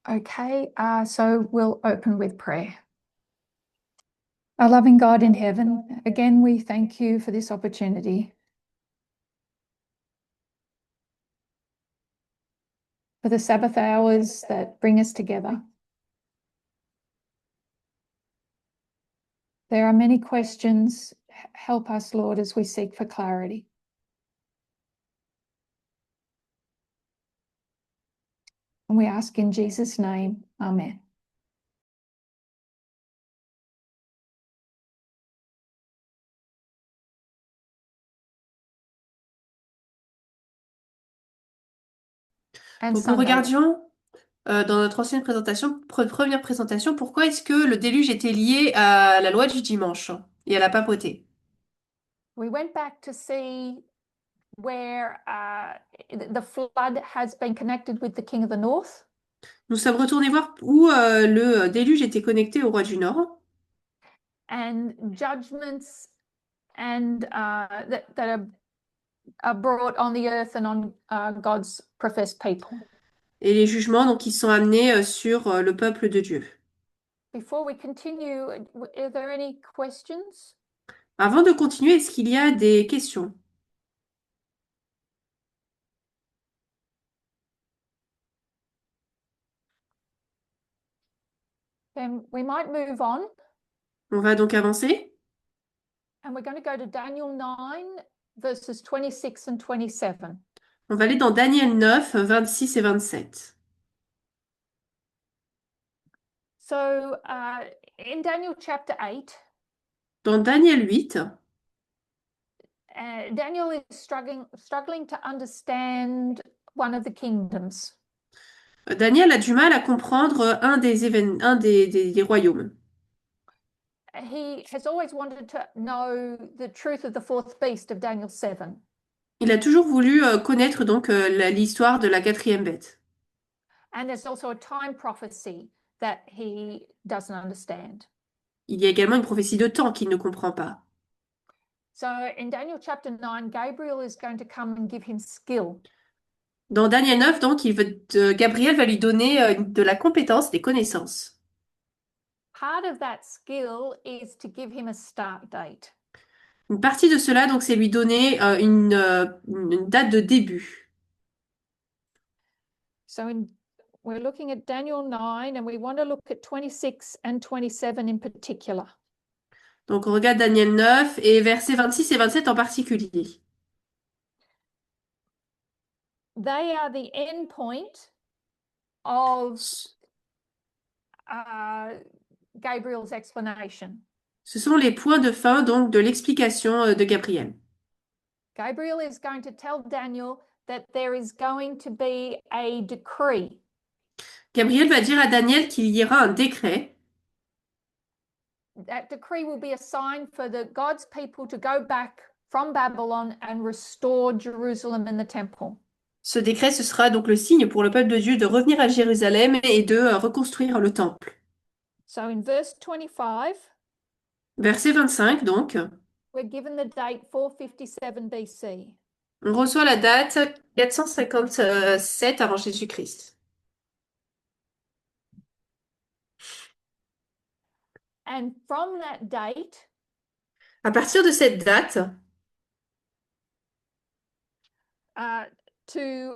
Okay, so we'll open with prayer. Our loving God in heaven, again, we thank you for this opportunity, for the Sabbath hours that bring us together. There are many questions. Help us, Lord, as we seek for clarity. And we ask in Jesus' name, Amen. And Donc nous Sunday. regardions dans notre ancienne présentation, première présentation, pourquoi est-ce que le déluge était lié à la loi du dimanche et à la papauté. We went back to see where the flood has been connected with the king of the north. Nous sommes retournés voir où le déluge était connecté au roi du Nord And judgments and that are brought on the earth and on God's professed people. et les jugements donc, qui sont amenés sur le peuple de Dieu. Before we continue, are there any questions? Avant de continuer, est-ce qu'il y a des questions? Then we might move on. On va donc avancer. And we're going to go to Daniel 9, verses 26 and 27. On va aller dans Daniel 9, 26 et 27. So in Daniel chapter 8, Dans Daniel 8, Daniel is struggling to understand one of the kingdoms. Daniel a du mal à comprendre un des royaumes. He has always wanted to know the truth of the fourth beast of Daniel 7. Il a toujours voulu connaître donc l'histoire de la quatrième bête. And there's also a time prophecy that he doesn't understand. Il y a également une prophétie de temps qu'il ne comprend pas. So in Daniel chapter 9, Gabriel is going to come and give him skill. Dans Daniel 9, donc, Gabriel va lui donner de la compétence, des connaissances. Part of that skill is to give him a start date. Une partie de cela, donc, c'est lui donner une date de début. So we're looking at Daniel 9, and we want to look at 26 and 27 in particular. Donc, on regarde Daniel 9 et versets 26 et 27 en particulier. They are the end point of Gabriel's explanation. Ce sont les points de fin, donc, de l'explication de Gabriel. Gabriel is going to tell Daniel that there is going to be a decree. Gabriel va dire à Daniel qu'il y aura un décret. That decree will be a sign for God's people to go back from Babylon and restore Jerusalem and the temple. Ce décret, ce sera donc le signe pour le peuple de Dieu de revenir à Jérusalem et de reconstruire le temple. So in verse 25, Verset 25, donc, we're given the date 457 BC. on reçoit la date 457 avant Jésus-Christ. And from that date, À partir de cette date, to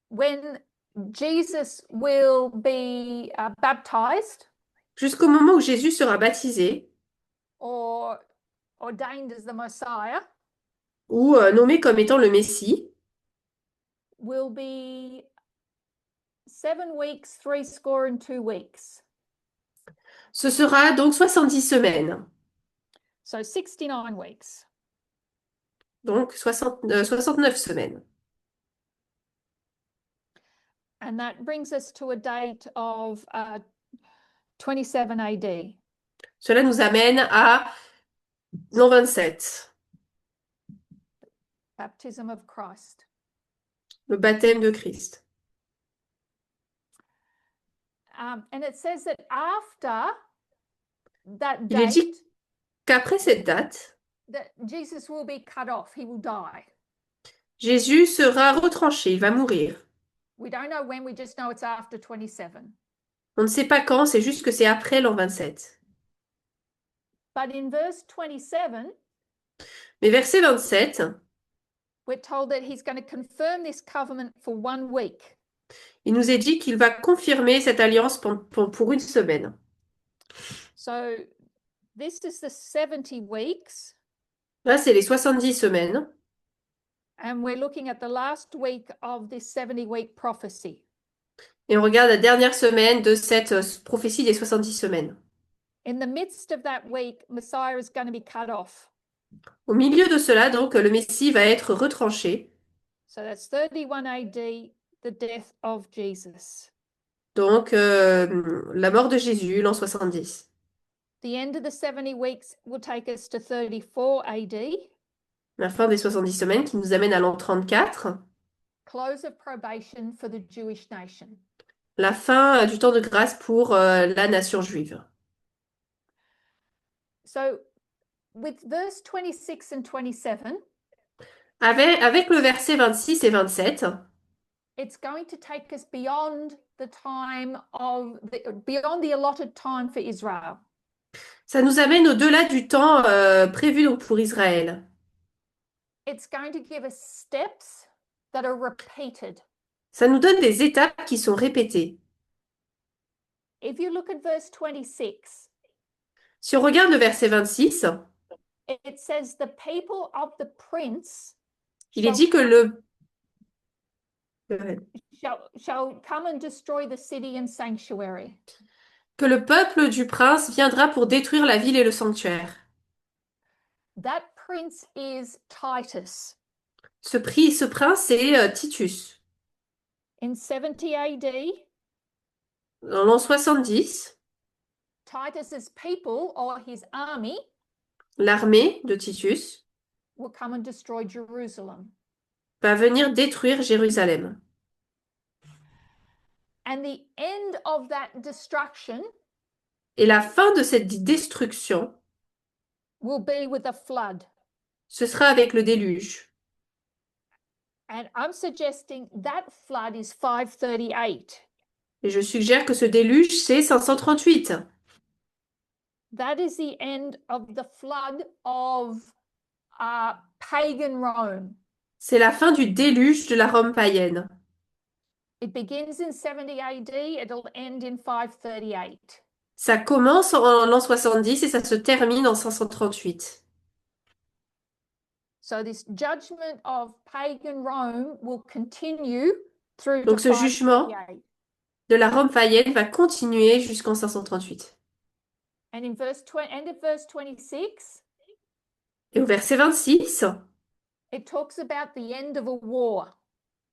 when Jesus will be baptized jusqu'au moment où Jésus sera baptisé or ordained as the Messiah, ou nommé comme étant le Messie, will be 7 weeks, 62 weeks. ce sera donc 70 semaines, So 69 weeks. donc 69 semaines. And that brings us to a date of 27 AD. Cela nous amène à l'an 27, Baptism of Christ. le baptême de Christ. And it says that after that Il est dit date, qu'après cette date, that Jesus will be cut off, he will die. Jésus sera retranché, il va mourir. We don't know when, we just know it's after 27. On ne sait pas quand, c'est juste que c'est après l'an 27. But in verse 27, Mais verset 27, we're told that he's going to confirm this covenant for 1 week. il nous est dit qu'il va confirmer cette alliance pour une semaine. So this is the 70 weeks, Là, c'est les 70 semaines. and we're looking at the last week of this 70-week prophecy. Et on regarde la dernière semaine de cette prophétie des 70 semaines. In the midst of that week, Messiah is going to be cut off. Au milieu de cela, donc, le Messie va être retranché. So that's 31 AD, the death of Jesus. Donc, la mort de Jésus, l'an 70. The end of the 70 weeks will take us to 34 AD, La fin des 70 semaines qui nous amène à l'an 34. close of probation for the Jewish nation. La fin du temps de grâce pour la nation juive. So with verse 26 and 27, Avec le verset 26 et 27, it's going to take us beyond beyond the allotted time for Israel. ça nous amène au-delà du temps prévu donc, pour Israël. It's going to give us steps that are repeated. Ça nous donne des étapes qui sont répétées. If you look at verse 26, Si on regarde le verset 26, it says the people of the prince il est dit que le... shall come and destroy the city and sanctuary. que le peuple du prince viendra pour détruire la ville et le sanctuaire. That prince is Titus. Ce prince, c'est Titus. In 70 AD, Dans l'an 70, Titus's people or his army l'armée de Titus will come and destroy Jerusalem. va venir détruire Jérusalem. And the end of that destruction Et la fin de cette destruction, will be with a flood. ce sera avec le déluge. And I'm suggesting that flood is 538. Et je suggère que ce déluge, c'est 538. That is the end of the flood of pagan Rome. C'est la fin du déluge de la Rome païenne. It begins in 70 AD, it'll end in 538. Ça commence en l'an 70 et ça se termine en 538. So this judgment of pagan Rome will continue through Donc to ce jugement 538. de la Rome païenne va continuer jusqu'en 538. And in end of verse 26, Et au verset 26, it talks about the end of a war.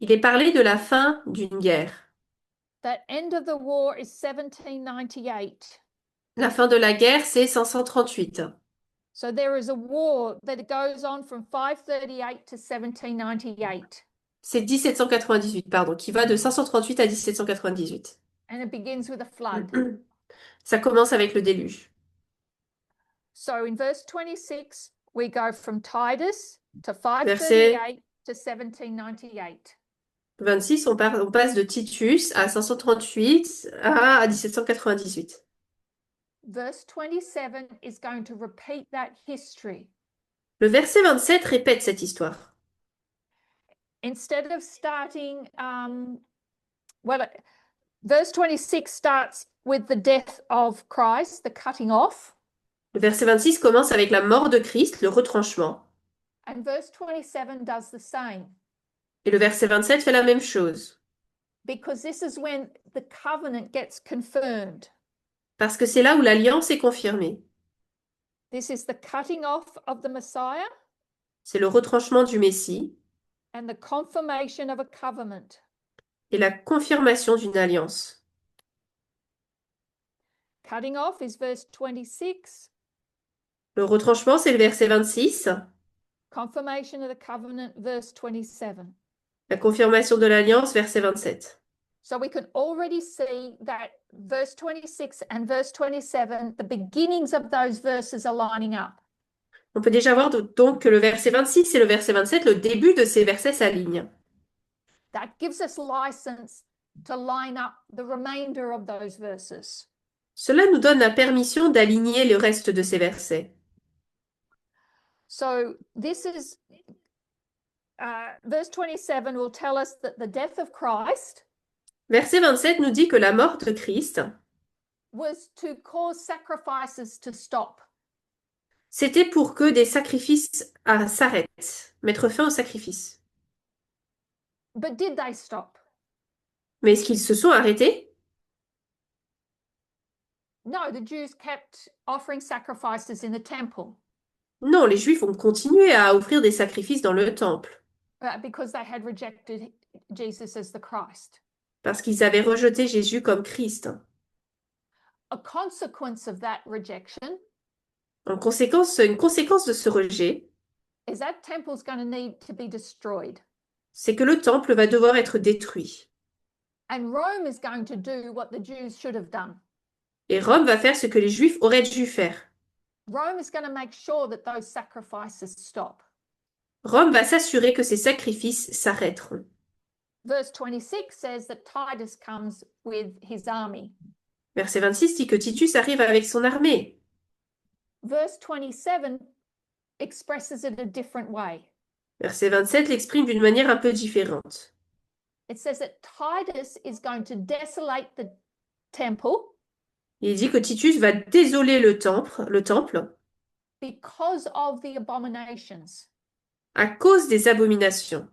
il est parlé de la fin d'une guerre. That end of the war is 1798. La fin de la guerre, c'est 538. So there is a war that goes on from 538 to 1798. C'est 1798, pardon, qui va de 538 à 1798. And it begins with a flood. Ça commence avec le déluge. So in verse 26, we go from Titus to 538 to 1798. 26, on passe de Titus à 538 à 1798. Verse 27 is going to repeat that history. Le verset 27 répète cette histoire. Instead of starting, verse 26 starts with the death of Christ, the cutting off. Le verset 26 commence avec la mort de Christ, le retranchement. And verse 27 does the same. Et le verset 27 fait la même chose. Because this is when the covenant gets confirmed. Parce que c'est là où l'alliance est confirmée. This is the cutting off of the Messiah C'est le retranchement du Messie and the confirmation of a covenant. et la confirmation d'une alliance. Cutting off is verse 26. Le retranchement, c'est le verset 26. Confirmation of the covenant, verse 27. La confirmation de l'alliance, verset 27. So we can already see that verse 26 and verse 27, the beginnings of those verses are lining up. On peut déjà voir donc que le verset 26 et le verset 27, le début de ces versets s'alignent. That gives us license to line up the remainder of those verses. Cela nous donne la permission d'aligner le reste de ces versets. So this is verse 27 will tell us that the death of Christ Verset 27 nous dit que la mort de Christ, was to cause sacrifices to stop. c'était pour que des sacrifices s'arrêtent, mettre fin aux sacrifices. But did they stop? Mais est-ce qu'ils se sont arrêtés? No, the Jews kept offering sacrifices in the temple Non, les Juifs ont continué à offrir des sacrifices dans le temple, because they had rejected Jesus as the Christ. parce qu'ils avaient rejeté Jésus comme Christ. A consequence of that rejection En conséquence, une conséquence de ce rejet, is that temple's going to need to be destroyed. c'est que le temple va devoir être détruit. And Rome is going to do what the Jews should have done. Et Rome va faire ce que les Juifs auraient dû faire. Rome is going to make sure that those sacrifices stop. Rome va s'assurer que ces sacrifices s'arrêteront. Verse 26 says that Titus comes with his army. Verset 26 dit que Titus arrive avec son armée. Verse 27 expresses it a different way. Verset 27 l'exprime d'une manière un peu différente. It says that Titus is going to desolate the temple Il dit que Titus va désoler le temple because of the abominations. à cause des abominations.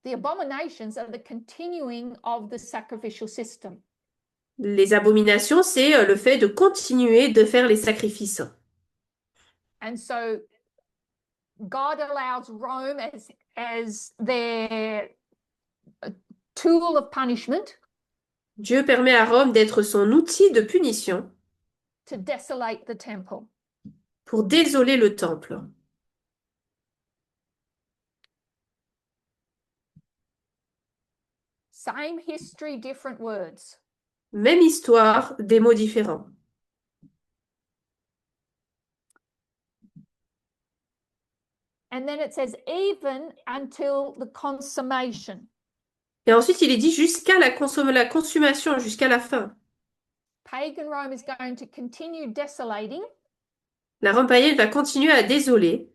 The abominations are the continuing of the sacrificial system. Les abominations, c'est le fait de continuer de faire les sacrifices. And so God allows Rome as their tool of punishment Dieu permet à Rome d'être son outil de punition to desolate the temple. pour désoler le temple. Same history, different words. Même histoire, des mots différents. And then it says, even until the consummation. Et ensuite, il est dit jusqu'à la consommation, jusqu'à la fin. Pagan Rome is going to continue desolating La Rome païenne va continuer à désoler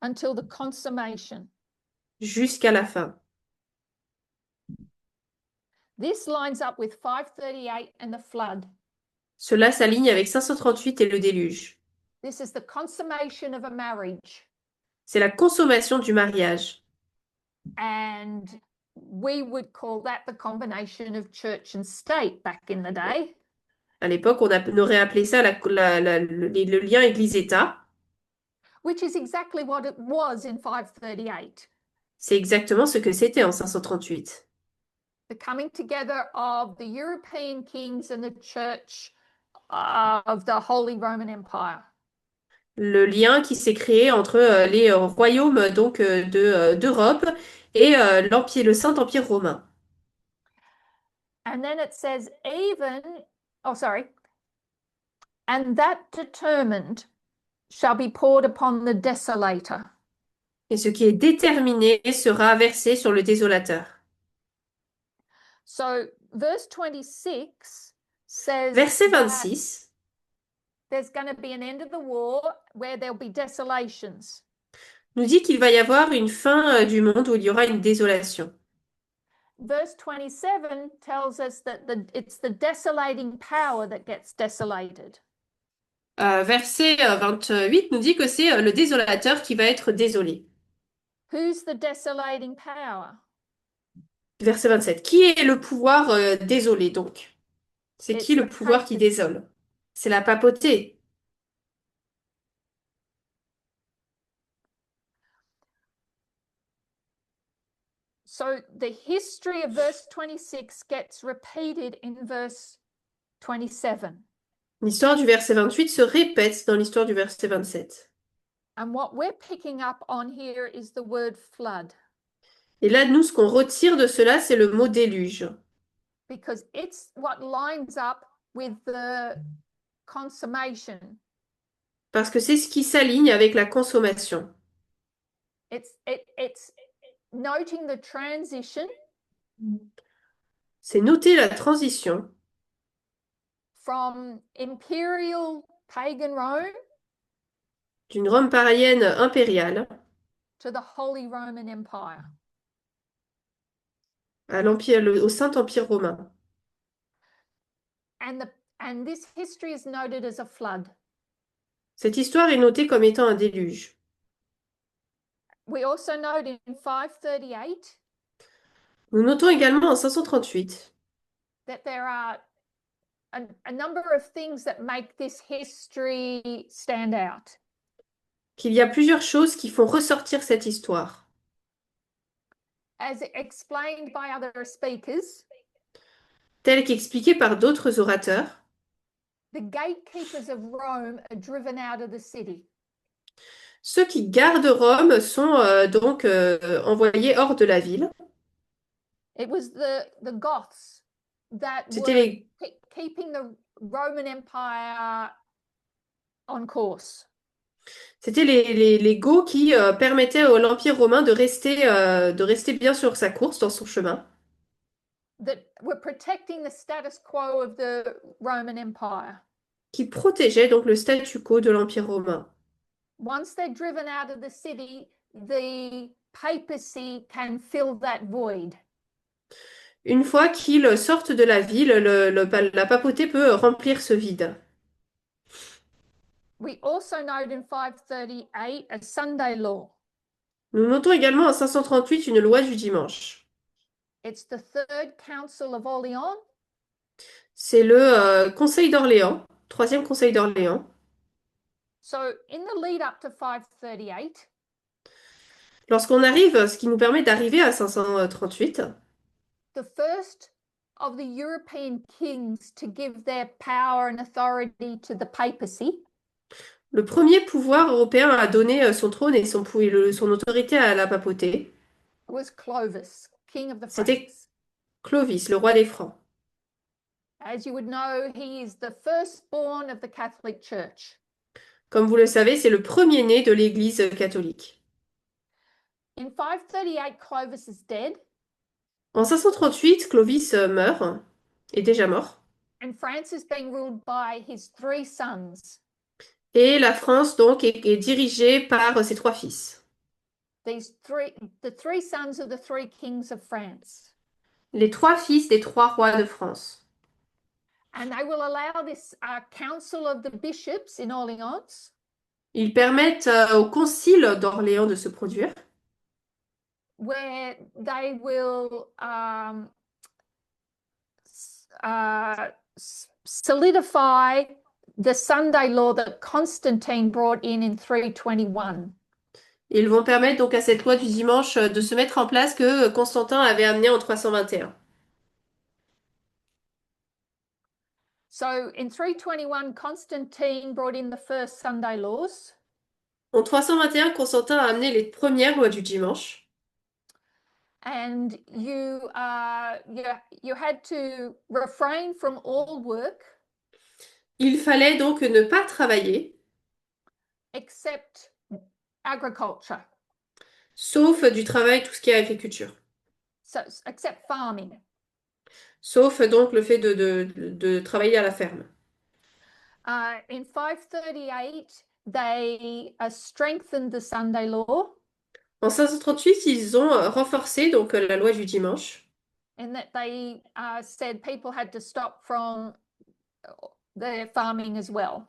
until the consummation. jusqu'à la fin. This lines up with 538 and the flood. Cela s'aligne avec 538 et le déluge. This is the consummation of a marriage. C'est la consommation du mariage. And we would call that the combination of church and state back in the day. À l'époque, on aurait appelé ça le lien Église-État. Which is exactly what it was in 538. C'est exactement ce que c'était en 538. The coming together of the European kings and the church of the Holy Roman Empire. Le lien qui s'est créé entre les royaumes donc d'Europe et l'empire, le Saint-Empire romain. And then it says and that determined shall be poured upon the desolator. Et ce qui est déterminé sera versé sur le désolateur. So verse 26 says Verset that 26 there's going to be an end of the war where there'll be desolations. nous dit qu'il va y avoir une fin du monde où il y aura une désolation. Verse 27 tells us that it's the desolating power that gets desolated. Verset 28 nous dit que c'est le désolateur qui va être désolé. Who's the desolating power? Verset 27. Qui est le pouvoir désolé donc? C'est qui le pouvoir qui désole? C'est la papauté. So the history of verse 26 gets repeated in verse 27. L'histoire du verset 28 se répète dans l'histoire du verset 27. And what we're picking up on here is the word flood. Et là, nous, ce qu'on retire de cela, c'est le mot déluge. Because it's what lines up with the consummation. Parce que c'est ce qui s'aligne avec la consommation. It's noting the transition C'est noter la transition from imperial pagan Rome d'une Rome païenne impériale to the Holy Roman Empire. à au Saint-Empire romain. And this history is noted as a flood. Cette histoire est notée comme étant un déluge. We also note in 538 Nous notons également en 538 that there are a number of things that make this history stand out. qu'il y a plusieurs choses qui font ressortir cette histoire. As explained by other speakers, Telle qu'expliquée par d'autres orateurs, the gatekeepers of Rome are driven out of the city. ceux qui gardent Rome sont donc envoyés hors de la ville. It was the Goths that C'était were les, keeping the Roman Empire on course. c'était les Goths qui permettaient à l'Empire romain de rester bien sur sa course, dans son chemin, That were protecting the status quo of the Roman Empire. qui protégeaient donc le statu quo de l'Empire romain. Once they're driven out of the city, the papacy can fill that void. Une fois qu'ils sortent de la ville, la papauté peut remplir ce vide. We also note in 538 a Sunday law. Nous notons également en 538 une loi du dimanche. It's the Third Council of Orleans. C'est le Conseil d'Orléans, troisième Conseil d'Orléans. So in the lead up to 538, Lorsqu'on arrive, ce qui nous permet d'arriver à 538, the first of the European kings to give their power and authority to the papacy le premier pouvoir européen à donner son trône et son autorité à la papauté, was Clovis, king of the c'était Franks. Clovis, le roi des Francs. As you would know, he is the firstborn of the Catholic Church. Comme vous le savez, c'est le premier-né de l'Église catholique. In 538, Clovis is dead, En 538, Clovis meurt, est déjà mort, and France is being ruled by his three sons. et la France donc est dirigée par ses trois fils. The three sons of the three kings of France. Les trois fils des trois rois de France. And they will allow this council of the bishops in Orleans Ils permettent au concile d'Orléans de se produire, where they will solidify the Sunday law that Constantine brought in 321. Ils vont permettre donc à cette loi du dimanche de se mettre en place que Constantin avait amené en 321. So in 321, Constantine brought in the first Sunday laws. En 321, Constantin a amené les premières lois du dimanche. And you had to refrain from all work Il fallait donc ne pas travailler, except agriculture, sauf du travail, tout ce qui est agriculture. so except farming. Sauf donc le fait de travailler à la ferme. In 538, they strengthened the Sunday law En 538, ils ont renforcé donc la loi du dimanche. in that they said people had to stop from their farming as well.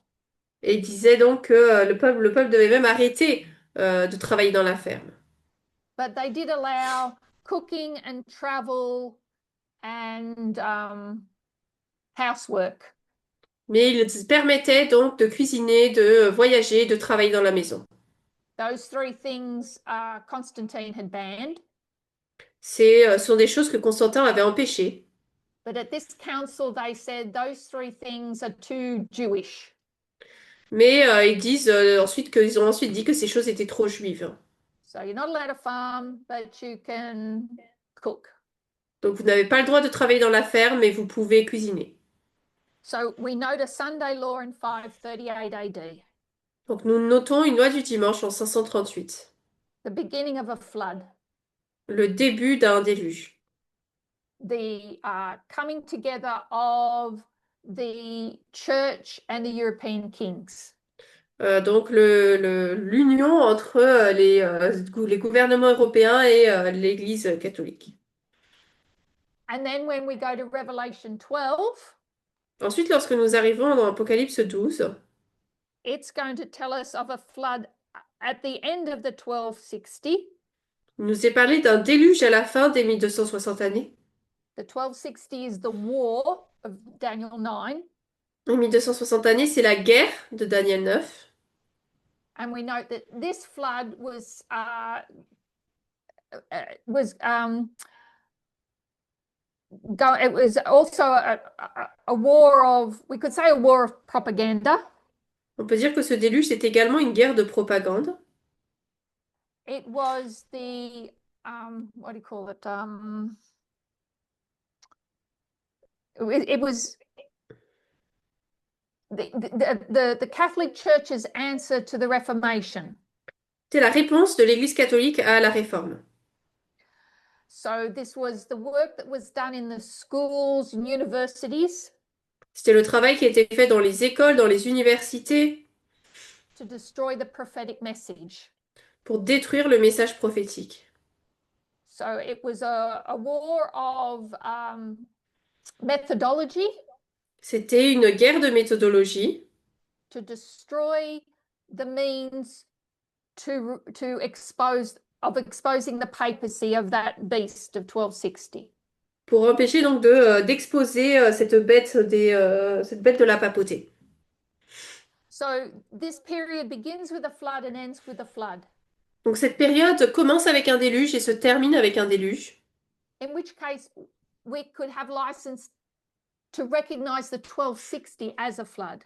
Et ils disaient donc que le peuple devait même arrêter de travailler dans la ferme. But they did allow cooking and travel and housework. Mais ils permettaient donc de cuisiner, de voyager, de travailler dans la maison. Those three things Constantine had banned. Ce sont des choses que Constantin avait empêchées. But at this council, they said those three things are too Jewish. Mais ils disent ensuite qu'ils ont ensuite dit que ces choses étaient trop juives. So you're not allowed to farm, but you can cook. Donc vous n'avez pas le droit de travailler dans la ferme, mais vous pouvez cuisiner. So we note a Sunday law in 538 AD, Donc nous notons une loi du dimanche en 538, the beginning of a flood. le début d'un déluge. the coming together of the church and the European kings. Donc l'union entre les gouvernements européens et l'Église catholique. And then when we go to Revelation 12, Ensuite, lorsque nous arrivons dans Apocalypse 12, it's going to tell us of a flood at the end of the 1260. il nous est parlé d'un déluge à la fin des 1260 années. The 1260 is the war of Daniel 9. Les 1260 années, c'est la guerre de Daniel 9. And we note that this flood was it was also a war of, we could say a war of propaganda. On peut dire que ce déluge est également une guerre de propagande. It was the what do you call it? It was the Catholic Church's answer to the Reformation. C'est la réponse de l'Église catholique à la Réforme. So this was the work that was done in the schools and universities C'était le travail qui a été fait dans les écoles, dans les universités, to destroy the prophetic message. pour détruire le message prophétique. So it was a war of methodology C'était une guerre de méthodologie to destroy the means to exposing the papacy of that beast of 1260. pour empêcher donc d'exposer cette bête de la papauté. So this period begins with a flood and ends with a flood. Donc cette période commence avec un déluge et se termine avec un déluge. In which case we could have license to recognize the 1260 as a flood.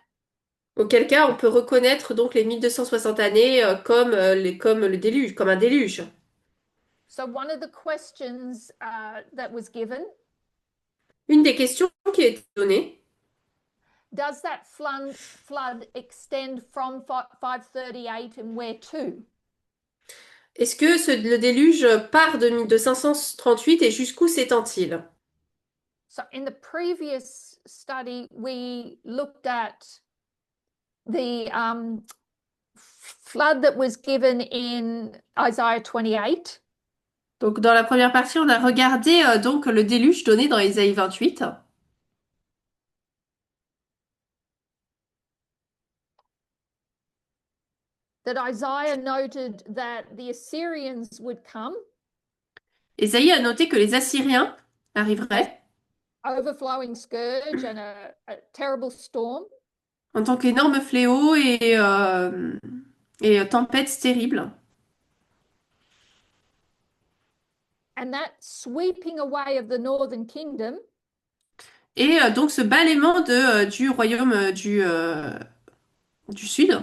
Auquel cas, on peut reconnaître donc les 1260 années comme le déluge, comme un déluge. So one of the questions that was given, Une des questions qui a été donnée, does that flood extend from 538 and where to? est-ce que le déluge part de 538 et jusqu'où s'étend-il? So in the previous study, we looked at the flood that was given in Isaiah 28. Donc dans la première partie, on a regardé donc le déluge donné dans Ésaïe 28. That Isaiah noted that the Assyrians would come, Ésaïe a noté que les Assyriens arriveraient overflowing scourge and a terrible storm. en tant qu'énorme fléau et tempête terrible. And that sweeping away of the northern kingdom Et donc ce balayement du royaume du Sud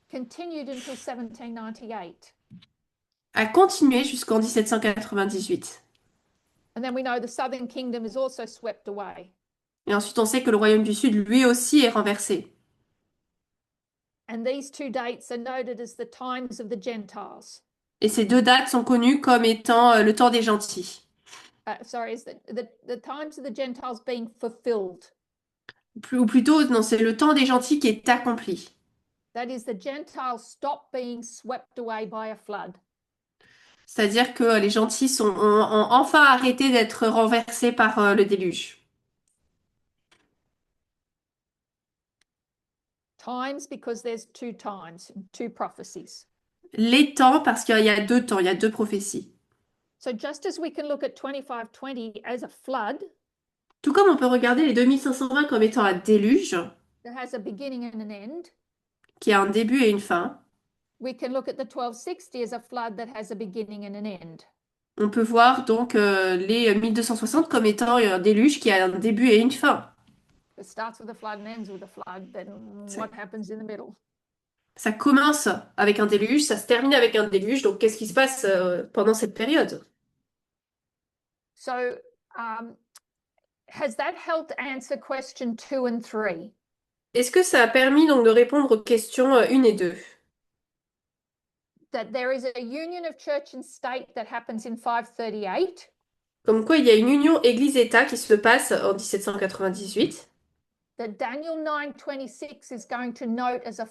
continued until 1798. a continué jusqu'en 1798. And then we know the southern kingdom is also swept away. Et ensuite, on sait que le royaume du Sud, lui aussi, est renversé. And these two dates are noted as the times of the Gentiles. Et ces deux dates sont connues comme étant le temps des gentils. Sorry, is the times of the Gentiles being fulfilled. Ou plutôt, non, c'est le temps des gentils qui est accompli. That is, the Gentiles stop being swept away by a flood. C'est-à-dire que les gentils ont enfin arrêté d'être renversés par le déluge. Times because there's two times, two prophecies. Les temps, parce qu'il y a deux temps, il y a deux prophéties. So just as we can look at 2520 as a flood Tout comme on peut regarder les 2520 comme étant un déluge, that has a beginning and an end, qui a un début et une fin, we can look at the 1260 as a flood that has a beginning and an end. on peut voir donc les 1260 comme étant un déluge qui a un début et une fin. It starts with a flood and ends with a flood, then what happens in the middle? Ça commence avec un déluge, ça se termine avec un déluge, donc qu'est-ce qui se passe pendant cette période? So has that helped answer question 2 and 3? Est-ce que ça a permis donc de répondre aux questions 1 et 2? That there is a union of church and state that happens in 538. Comme quoi il y a une union Église-État qui se passe en 1798. that Daniel 9:26 is going to note as a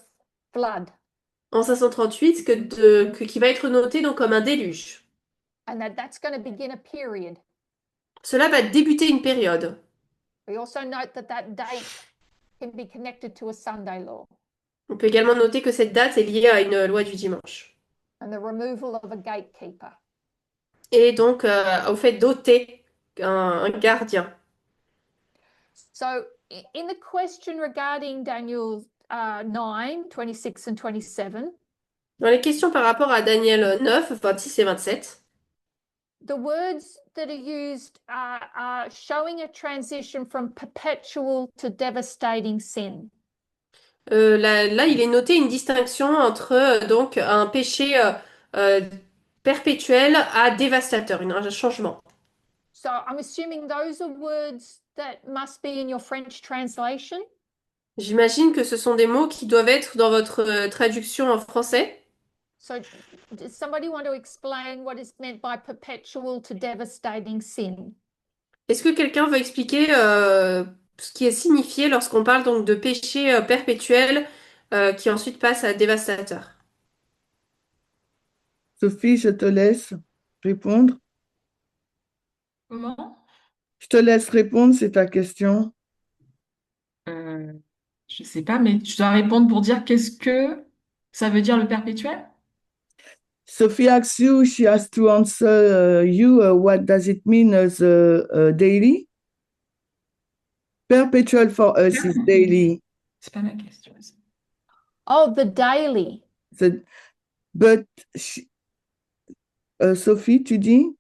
flood, En 538, qui va être noté donc comme un déluge. and that's going to begin a period. Cela va débuter une période. We also note that date can be connected to a Sunday law On peut également noter que cette date est liée à une loi du dimanche. and the removal of a gatekeeper. Et donc au fait d'ôter un gardien. So, in the question regarding Daniel 9:26 and 27, Dans les questions par rapport à Daniel 9, 26 et 27, the words that are used are showing a transition from perpetual to devastating sin. là, il est noté une distinction entre donc un péché euh, perpétuel à dévastateur, un changement. So I'm assuming those are words that must be in your French translation. J'imagine que ce sont des mots qui doivent être dans votre traduction en français. So does somebody want to explain what is meant by perpetual to devastating sin? Est-ce que quelqu'un veut expliquer ce qui est signifié lorsqu'on parle donc de péché perpétuel qui ensuite passe à dévastateur? Sophie, je te laisse répondre. Comment? Je te laisse répondre, c'est ta question. Euh, je sais pas, mais tu dois répondre pour dire qu'est-ce que ça veut dire le perpétuel? Sophie asks you, she has to answer you, what does it mean as daily? Perpetual for us is daily. C'est pas ma question. Oh, the daily. But Sophie, tu dis?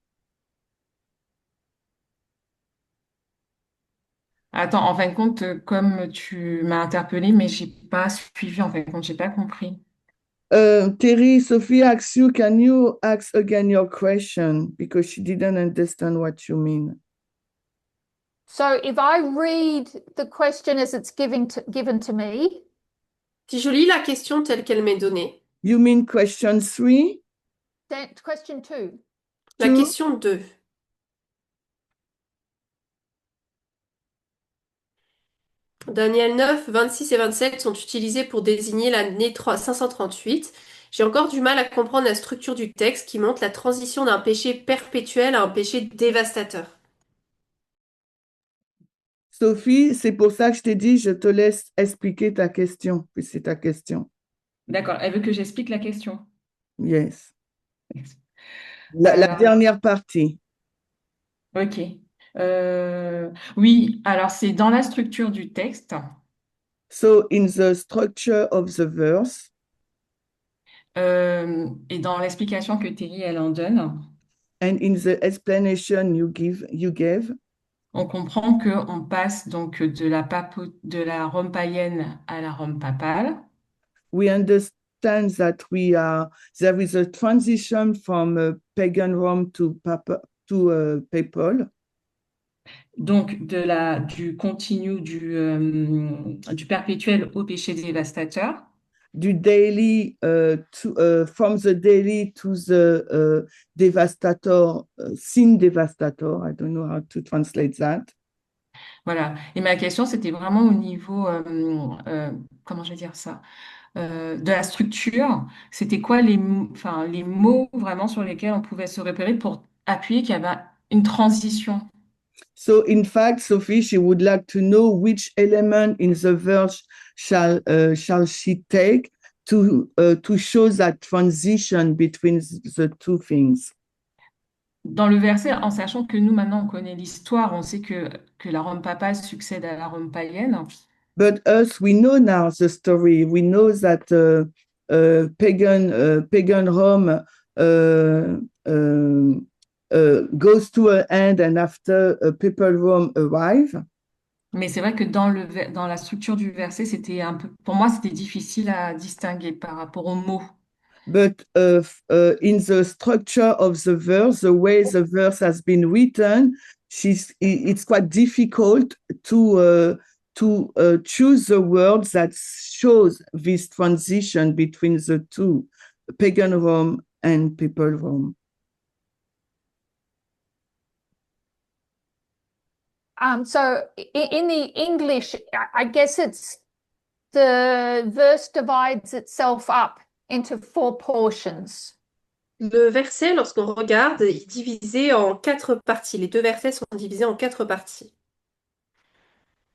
Attends, en fin de compte, comme tu m'as interpellé, mais j'ai pas suivi, en fin de compte, j'ai pas compris. Terry, Sophie asks you, can you ask again your question? Because she didn't understand what you mean. So if I read the question as it's given to me, Si je lis la question telle qu'elle m'est donnée, You mean question 3? then question 2. la Two. question 2. Daniel 9, 26 et 27 sont utilisés pour désigner l'année 538. J'ai encore du mal à comprendre la structure du texte qui montre la transition d'un péché perpétuel à un péché dévastateur. Sophie, c'est pour ça que je t'ai dit, je te laisse expliquer ta question, puis c'est ta question. D'accord, elle veut que j'explique la question. Yes. La dernière partie. Ok. Oui, alors c'est dans la structure du texte. So, in the structure of the verse, Et dans l'explication que Terry, elle en donne, and in the explanation you gave, on comprend qu'on passe donc de la Rome païenne à la Rome papale. we understand that there is a transition from pagan Rome to papal. Donc du continu du perpétuel au péché dévastateur. Du daily from the daily to the devastator, sin devastator. I don't know how to translate that. Voilà. Et ma question, c'était vraiment au niveau, comment je vais dire ça, de la structure. C'était quoi enfin, les mots vraiment sur lesquels on pouvait se repérer pour appuyer qu'il y avait une transition. So, in fact, Sophie, she would like to know which element in the verse shall she take to show that transition between the two things. Dans le verset, en sachant que nous, maintenant, on connaît l'histoire, on sait que la Rome papale succède à la Rome païenne. But us, we know now the story. We know that pagan Rome goes to an end, and after papal Rome arrive. Mais c'est vrai que dans la structure du verset, c'était un peu, pour moi, c'était difficile à distinguer par rapport aux mots. But in the structure of the verse, the way the verse has been written, it's quite difficult to choose the words that shows this transition between the two, pagan Rome and papal Rome. So in the English, I guess it's the verse divides itself up into 4 portions. Le verset, lorsqu'on regarde, est divisé en 4 parties. Les 2 versets sont divisés en 4 parties.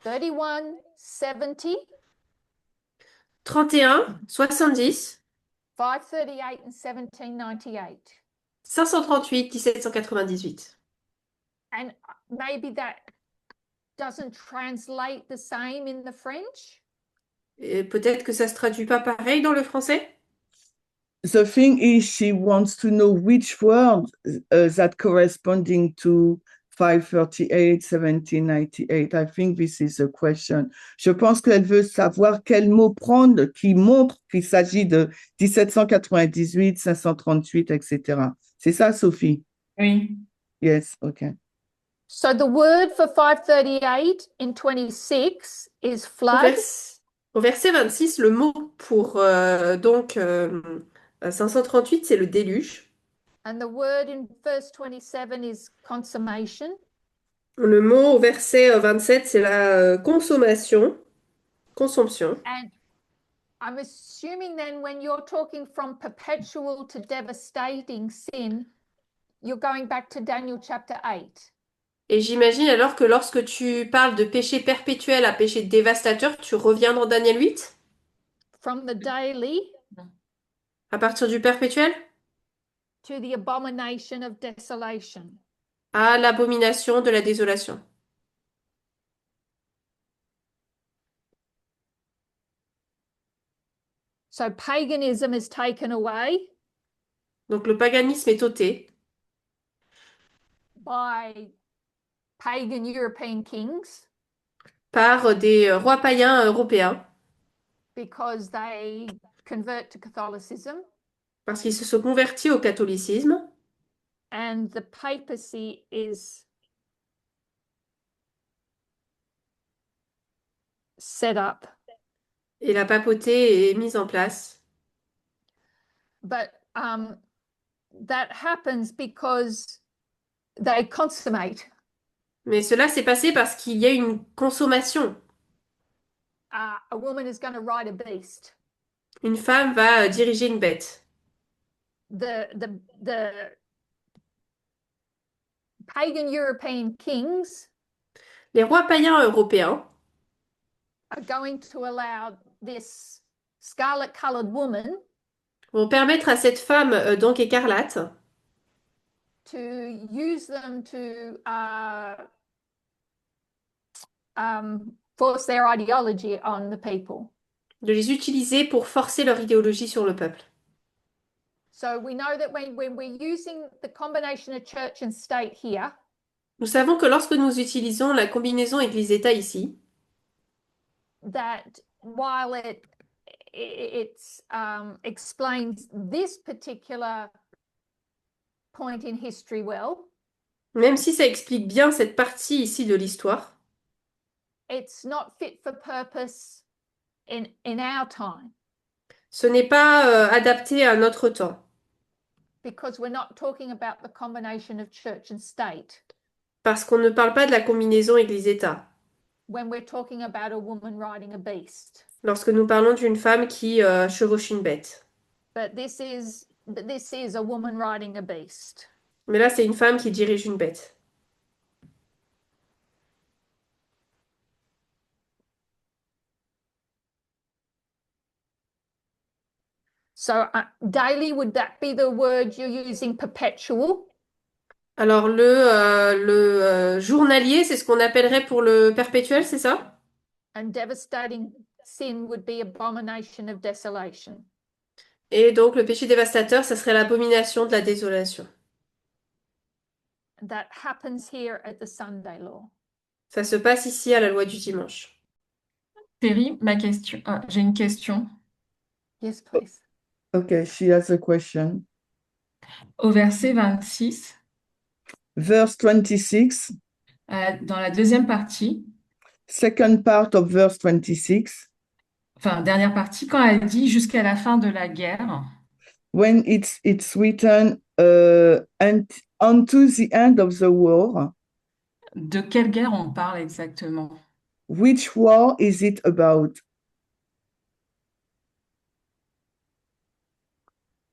31, 70, 31, 70, 538 and 1798. 538, 1798. And maybe that doesn't translate the same in the French. Et peut-être que ça se traduit pas pareil dans le français. The thing is, she wants to know which word that corresponding to 538, 1798. I think this is a question. Je pense qu'elle veut savoir quel mot prendre qui montre qu'il s'agit de 1798, 538, etc. C'est ça, Sophie? Oui. Yes, okay. So the word for 538 in 26 is Au, flood. au verset 26, le mot pour 538, c'est le déluge. And the word in verse 27 is consummation. Le mot au verset 27, c'est la consomption. And I'm assuming then when you're talking from perpetual to devastating sin, you're going back to Daniel chapter 8. Et j'imagine alors que lorsque tu parles de péché perpétuel à péché dévastateur, tu reviens dans Daniel 8? From the daily À partir du perpétuel to the abomination of desolation. à l'abomination de la désolation. So paganism is taken away Donc le paganisme est ôté by pagan European kings par des rois païens européens because they convert to Catholicism, parce qu'ils se sont convertis au catholicisme and the papacy is set up. et la papauté est mise en place. But that happens because they consummate. Mais cela s'est passé parce qu'il y a une consommation. A woman is going to ride a beast. Une femme va diriger une bête. The pagan European kings Les rois païens européens are going to allow this scarlet-colored woman vont permettre à cette femme donc écarlate to use them to force their ideology on the people. de les utiliser pour forcer leur idéologie sur le peuple. So we know that when we're using the combination of church and state here, Nous savons que lorsque nous utilisons la combinaison Église-État ici, that while it explains this particular point in history well, même si ça explique bien cette partie ici de l'histoire, it's not fit for purpose in our time ce n'est pas adapté à notre temps, because we're not talking about the combination of church and state parce qu'on ne parle pas de la combinaison Église-État. when we're talking about a woman riding a beast. Lorsque nous parlons d'une femme qui chevauche une bête. But this is a woman riding a beast. Mais là, c'est une femme qui dirige une bête. So daily, would that be the word you're using, perpetual? Alors, le journalier, c'est ce qu'on appellerait pour le perpétuel, c'est ça? And devastating sin would be abomination of desolation. Et donc, le péché dévastateur, ça serait l'abomination de la désolation. That happens here at the Sunday law. Ça se passe ici à la loi du dimanche. Terry, j'ai une question. Yes, please. Okay, she has a question. Au verset 26, Verse 26, dans la deuxième partie, second part of verse 26, enfin dernière partie, quand elle dit jusqu'à la fin de la guerre, when it's written and unto the end of the war, De quelle guerre on parle exactement? Which war is it about?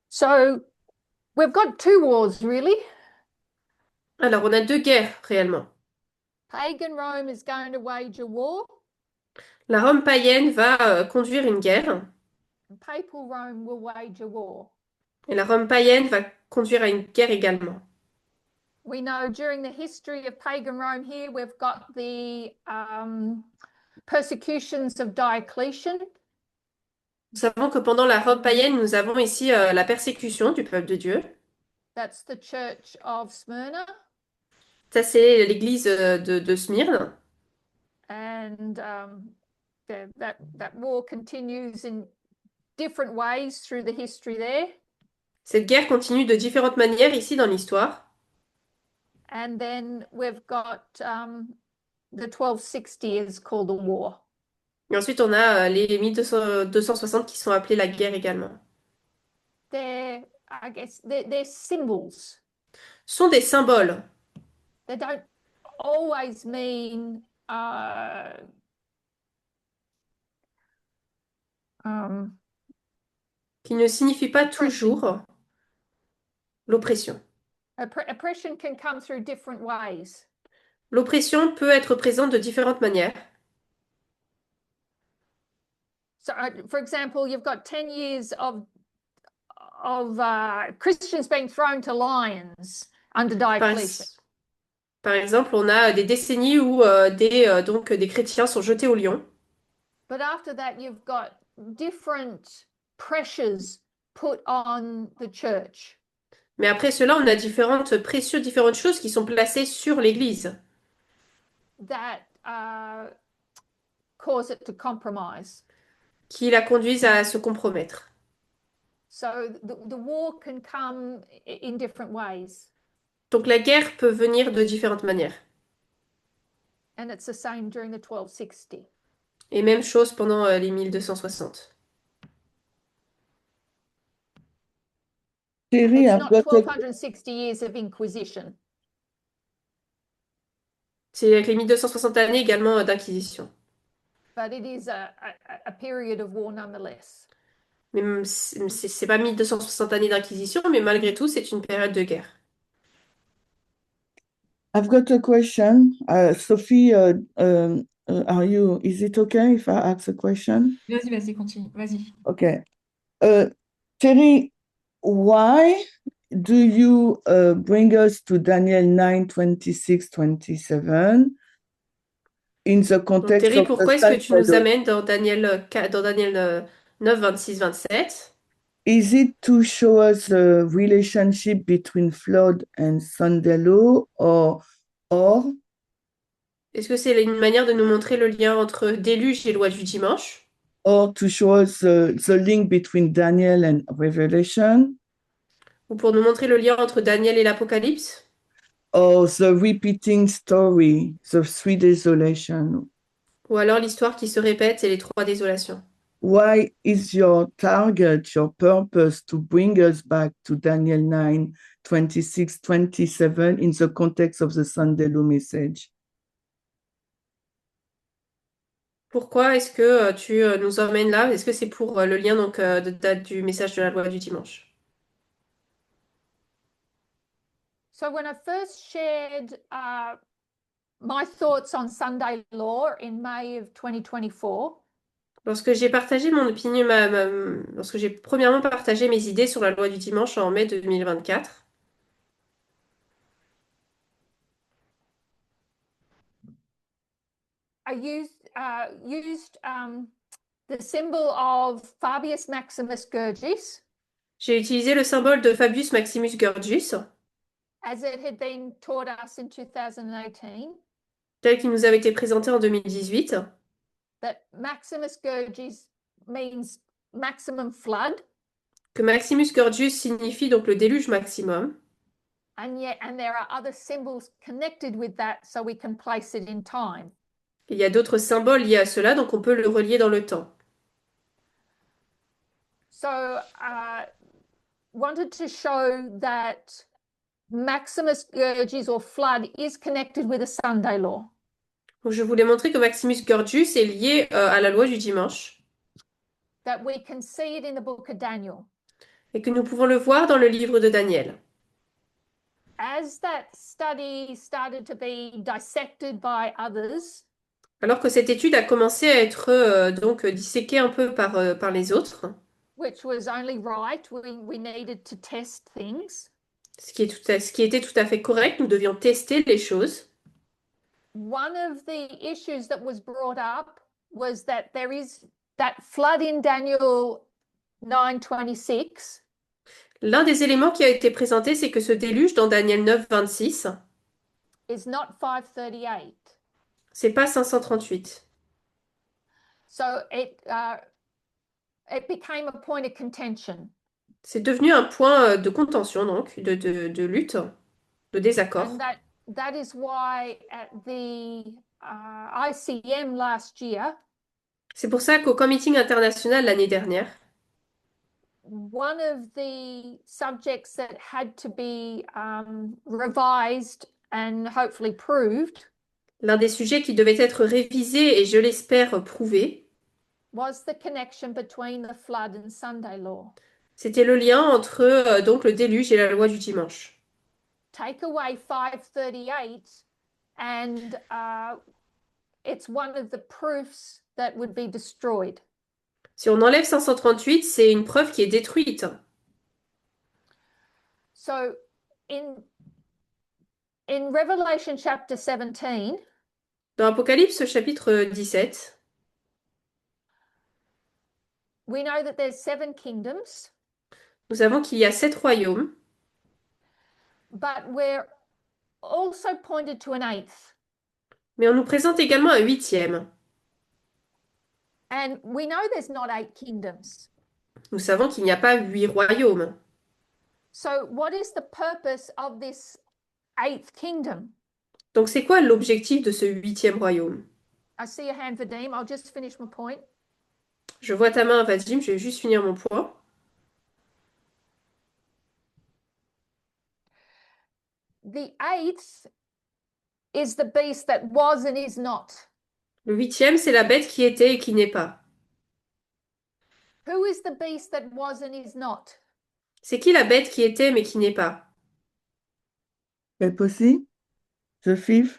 So we've got two wars, really. Alors, on a deux guerres réellement. Pagan Rome is going to wage a war, La Rome païenne va conduire une guerre and Papal Rome will wage a war. et la Rome païenne va conduire à une guerre également. We know during the history of pagan Rome here, we've got the persecutions of Diocletian. Nous savons que pendant la Rome païenne, nous avons ici la persécution du peuple de Dieu. That's the church of Smyrna. Ça, c'est l'église de Smyrne. And that war continues in different ways through the history there. Cette guerre continue de différentes manières ici dans l'histoire. And then we've got the 1260 is called a war. Et ensuite, on a les 1260 qui sont appelés la guerre également. They're, I guess, they're symbols. Sont des symboles They don't always mean qui ne signifient pas toujours l'oppression. oppression can come through different ways. L'oppression peut être présente de différentes manières. So, for example, you've got 10 years of Christians being thrown to lions under Diocletian. Par exemple, on a des décennies où donc, des chrétiens sont jetés au lion. But after that, you've got different pressures put on the church. Mais après cela, on a différentes choses qui sont placées sur l'Église. That cause it to compromise. Qui la conduisent à se compromettre. So the war can come in different ways. Donc la guerre peut venir de différentes manières. And it's the same during the 1260. Et même chose pendant les 1260. Thierry, It's not 1260 years of Inquisition. C'est avec les 1260 années également d'inquisition. But it is a period of war nonetheless. Mais c'est pas 1260 années d'inquisition, mais malgré tout, c'est une période de guerre. I've got a question. Sophie, is it okay if I ask a question? Vas-y, continue. Vas-y. Okay. Terry, why do you bring us to Daniel 9, 26, 27 in the context Terry, of pourquoi est-ce que tu nous amènes dans Daniel 9, 26, 27? Is it to show us the relationship between flood and Sandalo or Est-ce que c'est une manière de nous montrer le lien entre déluge et loi du dimanche? Or to show us the link between Daniel and Revelation? Ou pour nous montrer le lien entre Daniel et l'Apocalypse? Or the repeating story, the three desolation? Ou alors l'histoire qui se répète et les trois désolations? Why is your target, your purpose to bring us back to Daniel 9, 26, 27 in the context of the Sandalo message? Pourquoi est-ce que tu nous emmènes là? Est-ce que c'est pour le lien donc, de date du message de la loi du dimanche? So when I first shared my thoughts on Sunday law in May of 2024, Lorsque j'ai partagé mon opinion, lorsque j'ai premièrement partagé mes idées sur la loi du dimanche en mai 2024, I used the symbol of Fabius Maximus Gurgis j'ai utilisé le symbole de Fabius Maximus Gorgius, as it had been taught us in 2018, tel qu'il nous avait été présenté en 2018, that Maximus Gurgis means maximum flood, que Maximus Gorgius signifie donc le déluge maximum, and there are other symbols connected with that, so we can place it in time. Il y a d'autres symboles liés à cela, donc on peut le relier dans le temps. So wanted to show that Maximus Gorgies or flood is connected with a Sunday law. Donc, je voulais montrer que Maximus Gorgius est lié à la loi du dimanche That we can see it in the book of Daniel. et que nous pouvons le voir dans le livre de Daniel. As that study started to be dissected by others, Alors que cette étude a commencé à être donc disséquée un peu par les autres, which was only right, we needed to test things. ce qui était tout à fait correct, nous devions tester les choses. One of the issues that was brought up was that there is that flood in Daniel 9:26 L'un des éléments qui a été présenté, c'est que ce déluge dans Daniel 9, 26, is not 538. c'est pas 538. So it became a point of contention. C'est devenu un point de contention, donc, de lutte, de désaccord. And that is why at the ICM last year, C'est pour ça qu'au Committee international l'année dernière, one of the subjects that had to be revised and hopefully proved l'un des sujets qui devait être révisé et je l'espère prouvé, was the connection between the flood and Sunday law. c'était le lien entre donc le déluge et la loi du dimanche. Take away 538 and it's one of the proofs that would be destroyed. Si on enlève 538, c'est une preuve qui est détruite. So in Revelation chapter 17, dans Apocalypse chapitre 17, we know that there's 7 kingdoms, nous savons qu'il y a 7 royaumes, but we're also pointed to an 8th. mais on nous présente également un 8e. And we know there's not 8 kingdoms. Nous savons qu'il n'y a pas 8 royaumes. So what is the purpose of this 8th kingdom? Donc c'est quoi l'objectif de ce 8e royaume? I see a hand, Vadim. I'll just finish my point. Je vois ta main, Vadim, je vais juste finir mon point. The 8th is the beast that was and is not. Le 8e, c'est la bête qui était et qui n'est pas. Who is the beast that was and is not? C'est qui la bête qui était mais qui n'est pas? Papacy? The fifth?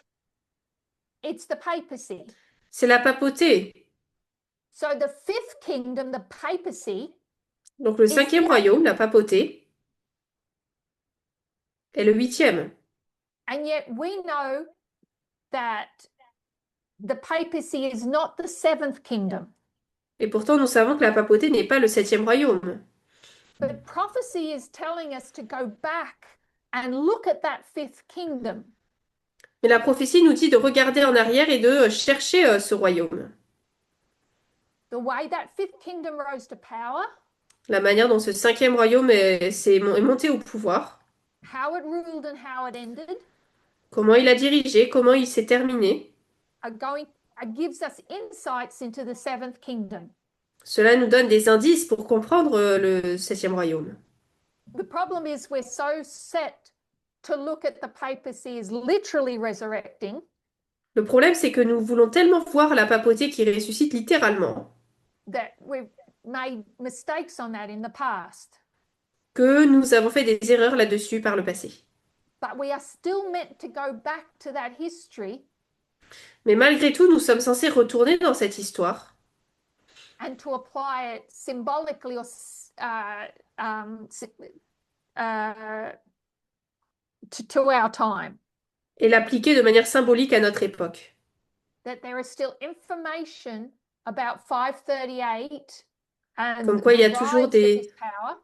It's the papacy. C'est la papauté. So the 5th kingdom, the papacy, Donc le 5e royaume, la papauté, est le 8e. and yet we know that the papacy is not the 7th kingdom. Et pourtant, nous savons que la papauté n'est pas le 7e royaume. But prophecy is telling us to go back and look at that 5th kingdom. Mais la prophétie nous dit de regarder en arrière et de chercher ce royaume. The way that 5th kingdom rose to power, La manière dont ce 5e royaume est monté au pouvoir, how it ruled and how it ended, comment il a dirigé, comment il s'est terminé, gives us insights into the 7th kingdom. cela nous donne des indices pour comprendre le 7e royaume. The problem is we're so set to look at the papacy as literally resurrecting Le problème, c'est que nous voulons tellement voir la papauté qui ressuscite littéralement that we've made mistakes on that in the past. que nous avons fait des erreurs là-dessus par le passé. But we are still meant to go back to that history Mais malgré tout, nous sommes censés retourner dans cette histoire and to apply it symbolically or to our time. et l'appliquer de manière symbolique à notre époque. That there is still information about 538 and Comme quoi, il y a the toujours rise of his power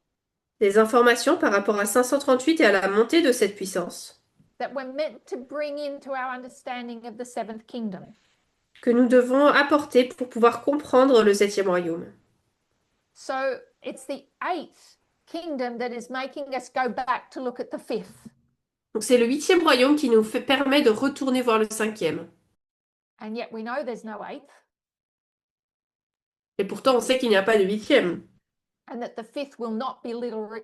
des informations par rapport à 538 et à la montée de cette puissance that we're meant to bring into our understanding of the 7th kingdom. que nous devons apporter pour pouvoir comprendre le 7e royaume. So it's the 8th kingdom that is making us go back to look at the 5th. Donc c'est le 8e royaume qui nous permet de retourner voir le 5e. And yet we know there's no 8th. Et pourtant, on sait qu'il n'y a pas de 8e. And that the 5th will not be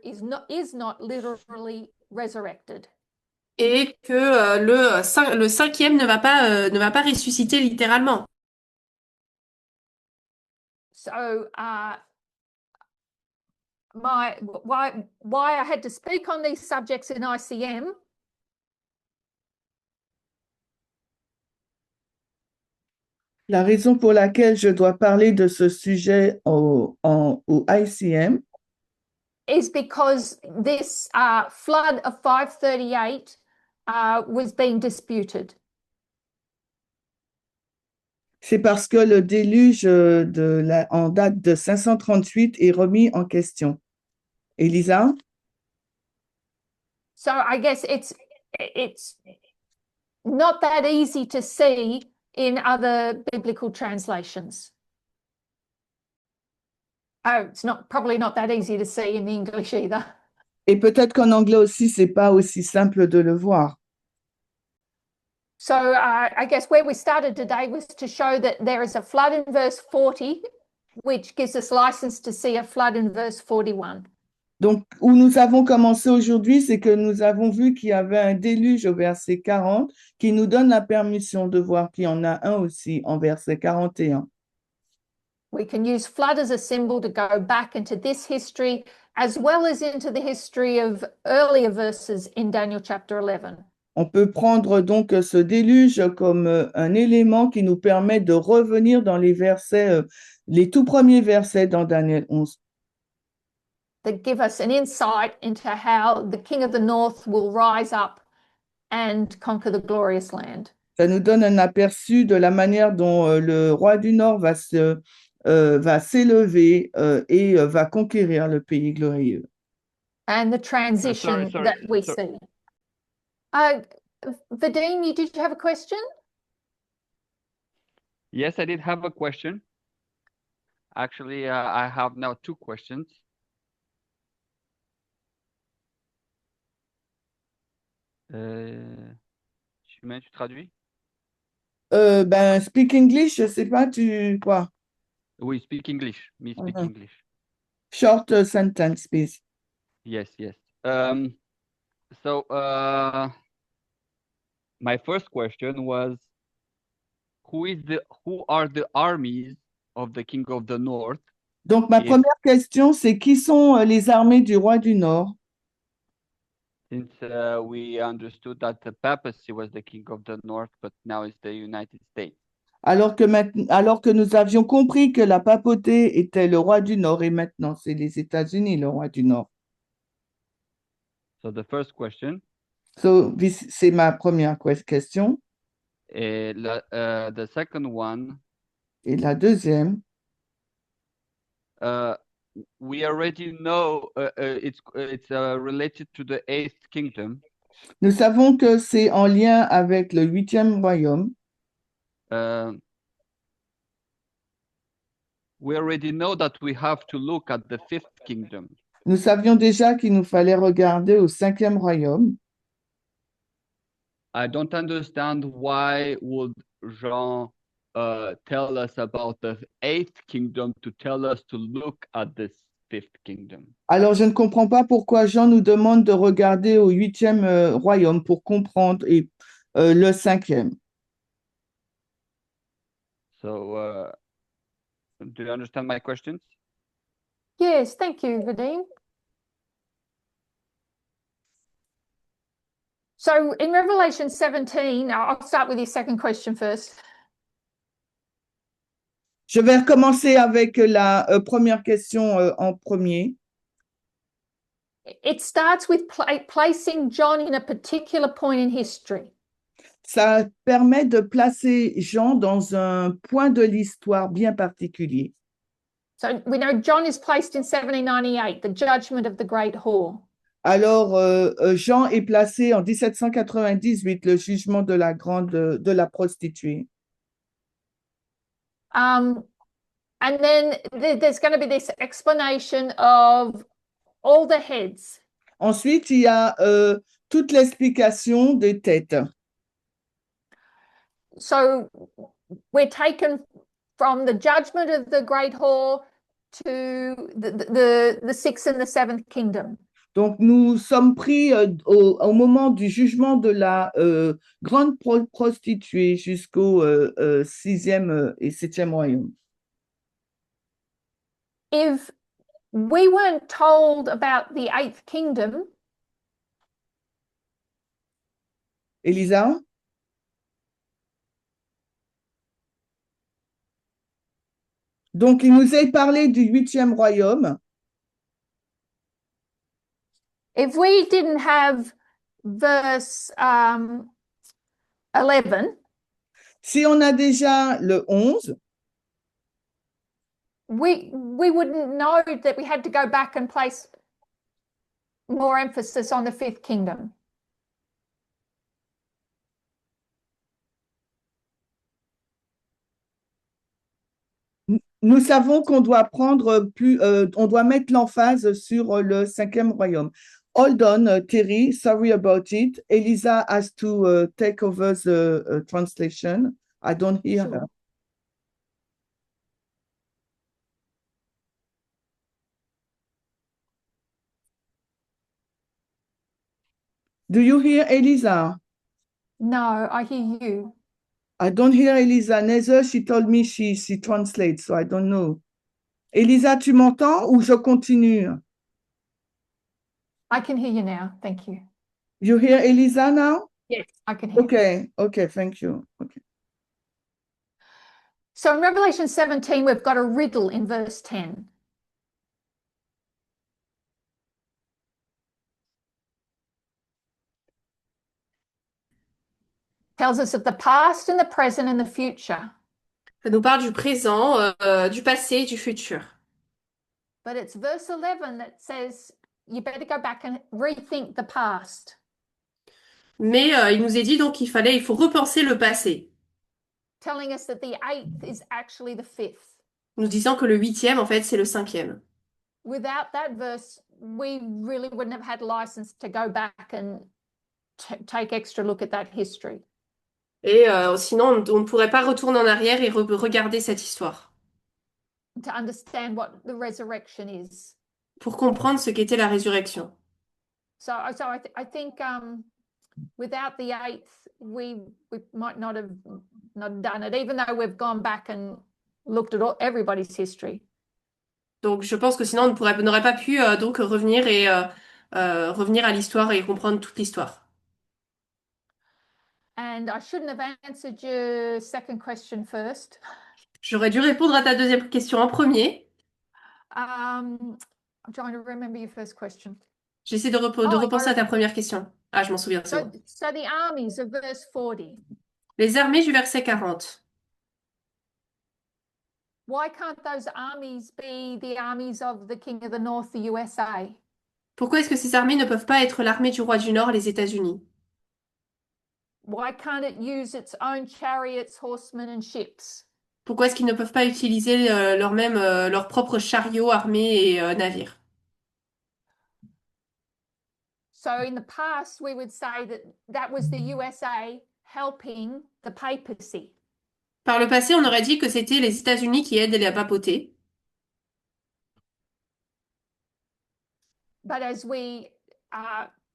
is not literally resurrected. et que le cinquième ne va pas ressusciter littéralement. So why I had to speak on these subjects in ICM La raison pour laquelle je dois parler de ce sujet au ICM, is because this flood of 538 was being disputed. c'est parce que le déluge en date de 538 est remis en question. Elisa? So I guess it's not that easy to see in other biblical translations. Oh, it's probably not that easy to see in the English either. Et peut-être qu'en anglais aussi, c'est pas aussi simple de le voir. So I guess where we started today was to show that there is a flood in verse 40, which gives us license to see a flood in verse 41. Donc, où nous avons commencé aujourd'hui, c'est que nous avons vu qu'il y avait un déluge au verset 40 qui nous donne la permission de voir qu'il y en a un aussi en verset 41. We can use flood as a symbol to go back into this history as well as into the history of earlier verses in Daniel chapter 11. On peut prendre donc ce déluge comme un élément qui nous permet de revenir dans les versets, les tout premiers versets dans Daniel 11. That give us an insight into how the king of the north will rise up and conquer the glorious land. Ça nous donne un aperçu de la manière dont le roi du Nord va s'élever et va conquérir le pays glorieux. And the transition sorry, that we see. Vadim, did you have a question? Yes, I did have a question. Actually, I have now two questions. Tu traduis? Ben, speak English, je sais pas, quoi? Oui, speak English. Me speak English. Short sentence, please. Yes. So, my first question was, who are the armies of the King of the North? Donc, ma première question, c'est qui sont les armées du roi du Nord? Since we understood that the papacy was the King of the North, but now it's the United States. Alors que nous avions compris que la papauté était le roi du Nord et maintenant c'est les États-Unis le roi du Nord. So the first question. So, c'est ma première question. Et the second one. Et la deuxième. We already know it's related to the eighth kingdom. Nous savons que c'est en lien avec le 8e royaume. We already know that we have to look at the fifth kingdom. Nous savions déjà qu'il nous fallait regarder au 5e royaume. I don't understand why would Jean tell us about the eighth kingdom to tell us to look at this fifth kingdom. Alors, je ne comprends pas pourquoi Jean nous demande de regarder au 8e royaume pour comprendre le 5e. So, do you understand my questions? Yes, thank you, Vadim. So in Revelation 17, I'll start with your second question first. Je vais recommencer avec la première question en premier. It starts with placing John in a particular point in history. Ça permet de placer Jean dans un point de l'histoire bien particulier. So we know John is placed in 1798, the judgment of the great whore. Alors, Jean est placé en 1798, le jugement de la prostituée. And then there's going to be this explanation of all the heads. Ensuite, il y a toute l'explication des têtes. So we're taken from the judgment of the great whore to the sixth and the seventh kingdom. Donc, nous sommes pris au moment du jugement de la grande prostituée jusqu'au 6e et 7e royaume. If we weren't told about the eighth kingdom, Elisa? Donc, il nous est parlé du 8e royaume. if we didn't have verse 11, Si on a déjà le 11, we wouldn't know that we had to go back and place more emphasis on the fifth kingdom. nous savons qu'on doit on doit mettre l'emphase sur le 5e royaume. Hold on, Terry, sorry about it. Elisa has to take over the translation. I don't hear her. Do you hear Elisa? No, I hear you. I don't hear Elisa. Neither she told me she translates, so I don't know. Elisa, tu m'entends ou je continue? I can hear you now. Thank you. You hear Elisa now? Yes, I can hear you. Okay, thank you. Okay. So in Revelation 17, we've got a riddle in verse 10. Tells us of the past and the present and the future. Ça nous parle du présent, du passé et du futur. But it's verse 11 that says you better go back and rethink the past. Mais il nous est dit donc il faut repenser le passé, Telling us that the eighth is actually the fifth. nous disant que le 8e, en fait, c'est le 5e. Without that verse, we really wouldn't have had license to go back and take extra look at that history. Et sinon, on ne pourrait pas retourner en arrière et regarder cette histoire To understand what the resurrection is. pour comprendre ce qu'était la résurrection. So I think without the eighth, we might not have done it, even though we've gone back and looked at everybody's history. Donc, je pense que sinon, on n'aurait pas pu donc revenir et revenir à l'histoire et comprendre toute l'histoire. And I shouldn't have answered your second question first. J'aurais dû répondre à ta deuxième question en premier. I'm trying to remember your first question. J'essaie de repenser à ta première question. Ah, je m'en souviens, c'est bon. So the armies of verse 40. Les armées du verset 40. Why can't those armies be the armies of the King of the North, the USA? Pourquoi est-ce que ces armées ne peuvent pas être l'armée du roi du Nord, les États-Unis? Why can't it use its own chariots, horsemen and ships? Pourquoi est-ce qu'ils ne peuvent pas utiliser leurs propres chariots, armées et navires? So in the past, we would say that was the USA helping the papacy. Par le passé, on aurait dit que c'était les États-Unis qui aident la papauté. But as we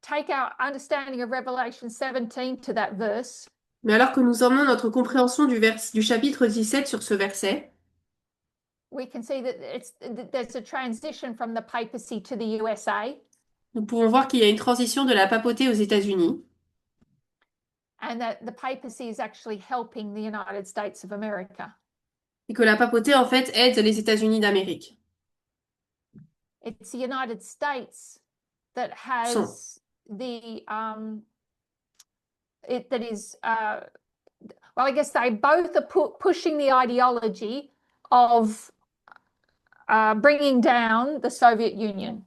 take our understanding of Revelation 17 to that verse, Mais alors que nous emmenons notre compréhension du chapitre 17 sur ce verset, we can see that there's a transition from the papacy to the USA. nous pouvons voir qu'il y a une transition de la papauté aux États-Unis. And that the papacy is actually helping the United States of America. Et que la papauté, en fait, aide les États-Unis d'Amérique. It's the United States that has that is, well, I guess they both are pushing the ideology of bringing down the Soviet Union.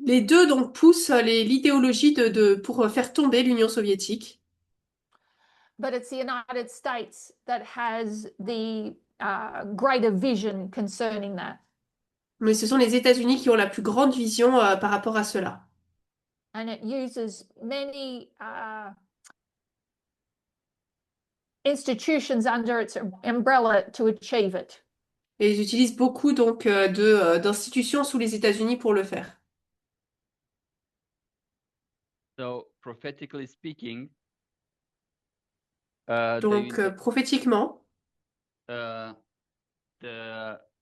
Les deux, donc, poussent l'idéologie pour faire tomber l'Union soviétique. But it's the United States that has the greater vision concerning that. Mais ce sont les États-Unis qui ont la plus grande vision par rapport à cela. And it uses many institutions under its umbrella to achieve it. Et ils utilisent beaucoup donc d'institutions sous les États-Unis pour le faire. So prophetically speaking, Donc, prophétiquement, the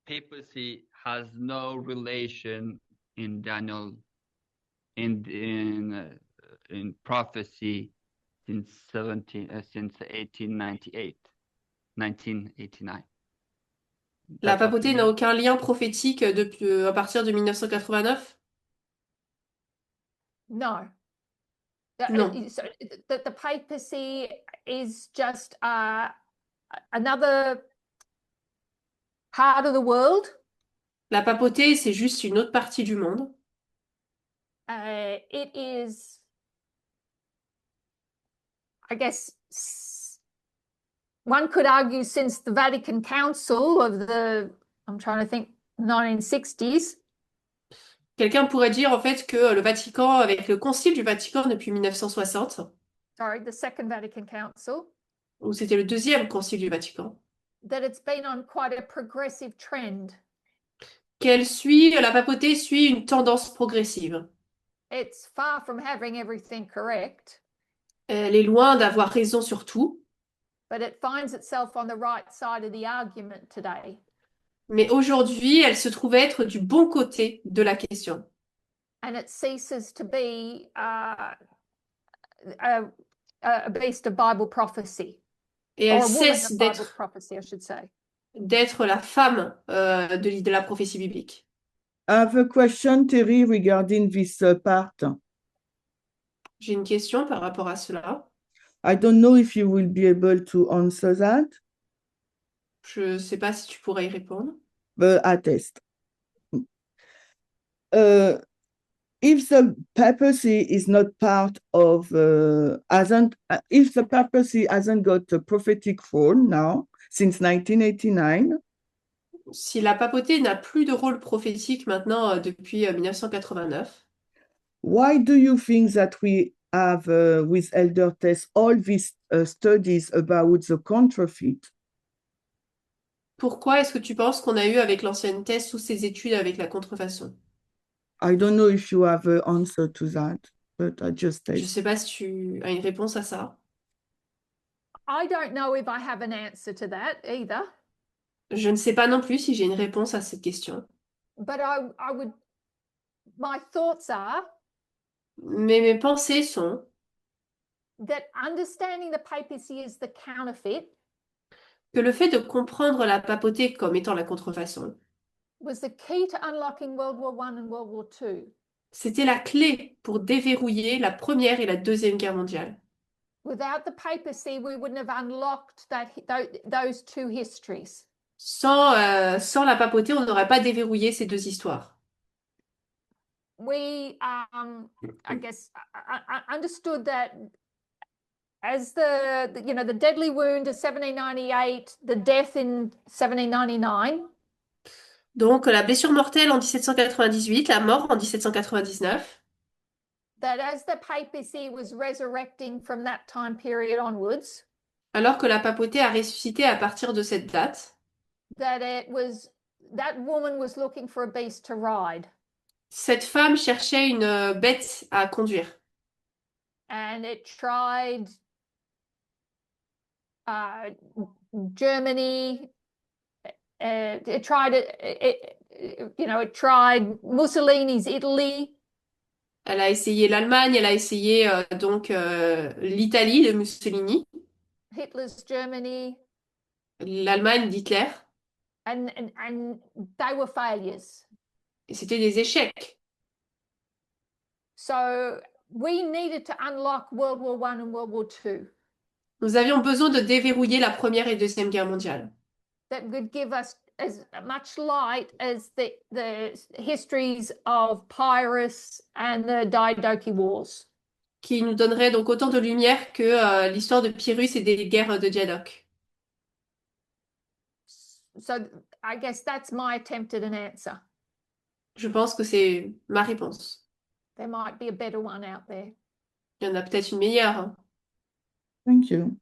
papacy has no relation in Daniel in prophecy since 1898, 1989. la That's what papauté you n'a mean? aucun lien prophétique depuis, à partir de 1989? No. Non. So the papacy is just another part of the world. La papauté, c'est juste une autre partie du monde. It is, I guess, one could argue since the Vatican Council of I'm trying to think, 1960s. Quelqu'un pourrait dire en fait que le Vatican, avec le Concile du Vatican depuis 1960, Sorry, the Second Vatican Council, ou c'était le deuxième Concile du Vatican, that it's been on quite a progressive trend. la papauté suit une tendance progressive. It's far from having everything correct. Elle est loin d'avoir raison sur tout. But it finds itself on the right side of the argument today. Mais aujourd'hui, elle se trouve être du bon côté de la question. And it ceases to be a beast of Bible prophecy. Et elle Or a woman cesse of Bible d'être prophecy, I should say. la femme de la prophétie biblique. I have a question, Terry, regarding this part. J'ai une question par rapport à cela. I don't know if you will be able to answer that, Je ne sais pas si tu pourrais y répondre. but I test. If the papacy is not part of, if the papacy hasn't got a prophetic role now, since 1989, Si la papauté n'a plus de rôle prophétique maintenant depuis 1989, why do you think that we have, with Elder Tess, all these studies about the counterfeit? pourquoi est-ce que tu penses qu'on a eu avec l'ancienne thèse toutes ces études avec la contrefaçon? I don't know if you have an answer to that, but I just Je ne test. sais pas si tu as une réponse à ça. I don't know if I have an answer to that either. Je ne sais pas non plus si j'ai une réponse à cette question. But my thoughts are Mais mes pensées sont that understanding the papacy is the counterfeit que le fait de comprendre la papauté comme étant la contrefaçon, was the key to unlocking World War I and World War II. c'était la clé pour déverrouiller la Première et la Deuxième Guerre mondiale. Without the papacy, we wouldn't have unlocked those two histories. Sans la papauté, on n'aurait pas déverrouillé ces deux histoires. We, I guess, I understood that as the deadly wound of 1798, the death in 1799. Donc la blessure mortelle en 1798, la mort en 1799. That as the papacy was resurrecting from that time period onwards. Alors que la papauté a ressuscité à partir de cette date. That woman was looking for a beast to ride. Cette femme cherchait une bête à conduire. And it tried Germany. It tried Mussolini's Italy. Elle a essayé l'Allemagne, elle a essayé l'Italie de Mussolini. Hitler's Germany. L'Allemagne d'Hitler. And they were failures. Et c'était des échecs. So we needed to unlock World War I and World War II. Nous avions besoin de déverrouiller la Première et Deuxième Guerre mondiale. That would give us as much light as the histories of Pyrrhus and the Diadochi Wars. Qui nous donnerait donc autant de lumière que l'histoire de Pyrrhus et des guerres de Diadoque. So I guess that's my attempt at an answer. Je pense que c'est ma réponse. There might be a better one out there. Il y en a peut-être une meilleure. Hein. Thank you.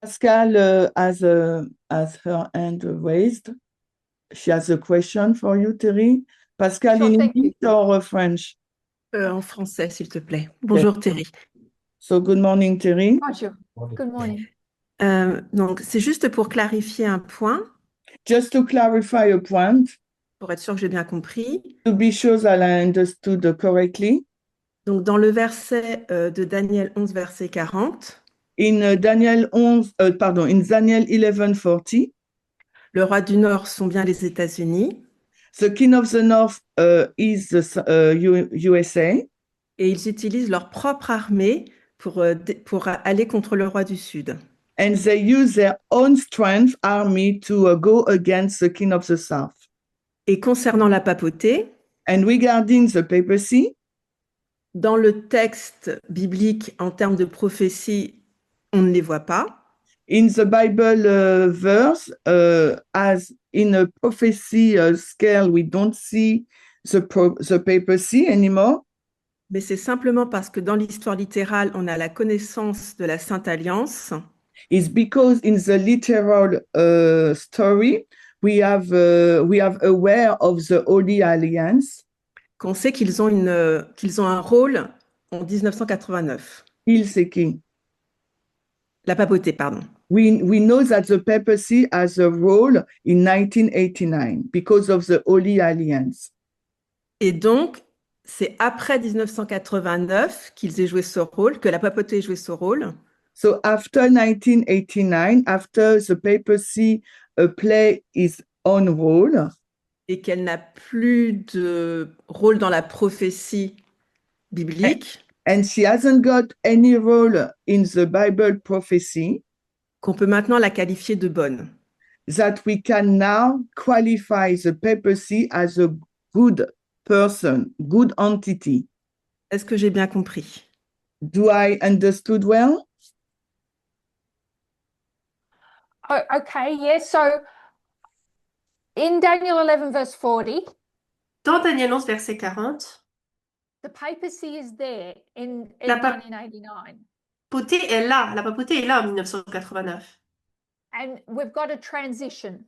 Pascal has her hand raised. She has a question for you, Terry. Pascal, Sure, in thank English you. or French? En français, s'il te plaît. Bonjour Thierry. So good morning, Terry. Bonjour. Good morning. Donc, c'est juste pour clarifier un point, Just to clarify a point, pour être sûr que j'ai bien compris. to be sure that I understood correctly, Donc, dans le verset de Daniel 11, verset 40, in Daniel 11, in Daniel 11:40, le roi du Nord sont bien les États-Unis the king of the north is the USA, et ils utilisent leur propre armée pour aller contre le roi du Sud. and they use their own strength army to go against the king of the south. Et concernant la papauté, And regarding the papacy, dans le texte biblique en termes de prophétie, on ne les voit pas. in the Bible verse, as in a prophecy scale, we don't see the papacy anymore. Mais c'est simplement parce que dans l'histoire littérale, on a la connaissance de la Sainte Alliance It's because in the literal story, we have aware of the Holy Alliance. qu'on sait qu'ils ont un rôle en 1989. Il c'est qui? La papauté, pardon. We know that the papacy has a role in 1989 because of the Holy Alliance. Et donc, c'est après 1989 qu'ils aient joué ce rôle, que la papauté ait joué ce rôle. So after 1989, after the papacy play its own role, Et qu'elle n'a plus de rôle dans la prophétie biblique, and she hasn't got any role in the Bible prophecy, qu'on peut maintenant la qualifier de bonne. that we can now qualify the papacy as a good person, good entity. Est-ce que j'ai bien compris? Do I understood well? Oh, okay, yes. So in Daniel 11, verse 40, Dans Daniel 11, verset 40, the papacy is there in La pa- 1989. papauté est là, la papauté est là en 1989. And we've got a transition.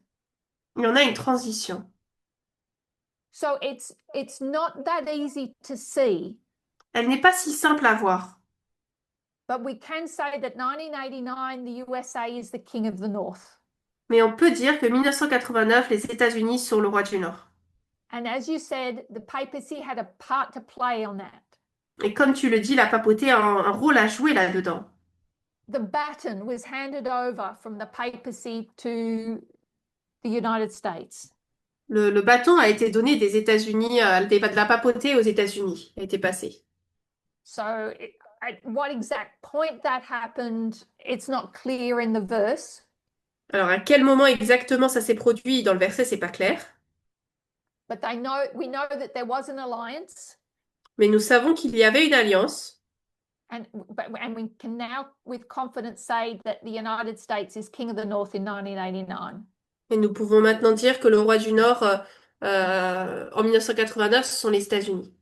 Il y en a une transition. So it's not that easy to see, Elle n'est pas si simple à voir. but we can say that 1989, the USA is the king of the North. Mais on peut dire que 1989, les États-Unis sont le roi du Nord. And as you said, the papacy had a part to play on that. Et comme tu le dis, la papauté a un rôle à jouer là-dedans. The baton was handed over from the papacy to the United States. Le bâton a été donné des États-Unis, de la papauté aux États-Unis, a été passé. So at what exact point that happened, it's not clear in the verse. Alors, à quel moment exactement ça s'est produit dans le verset, c'est pas clair. But we know that there was an alliance, Mais nous savons qu'il y avait une alliance. and we can now with confidence say that the United States is king of the North in 1989. Et nous pouvons maintenant dire que le roi du Nord, en 1989, ce sont les États-Unis.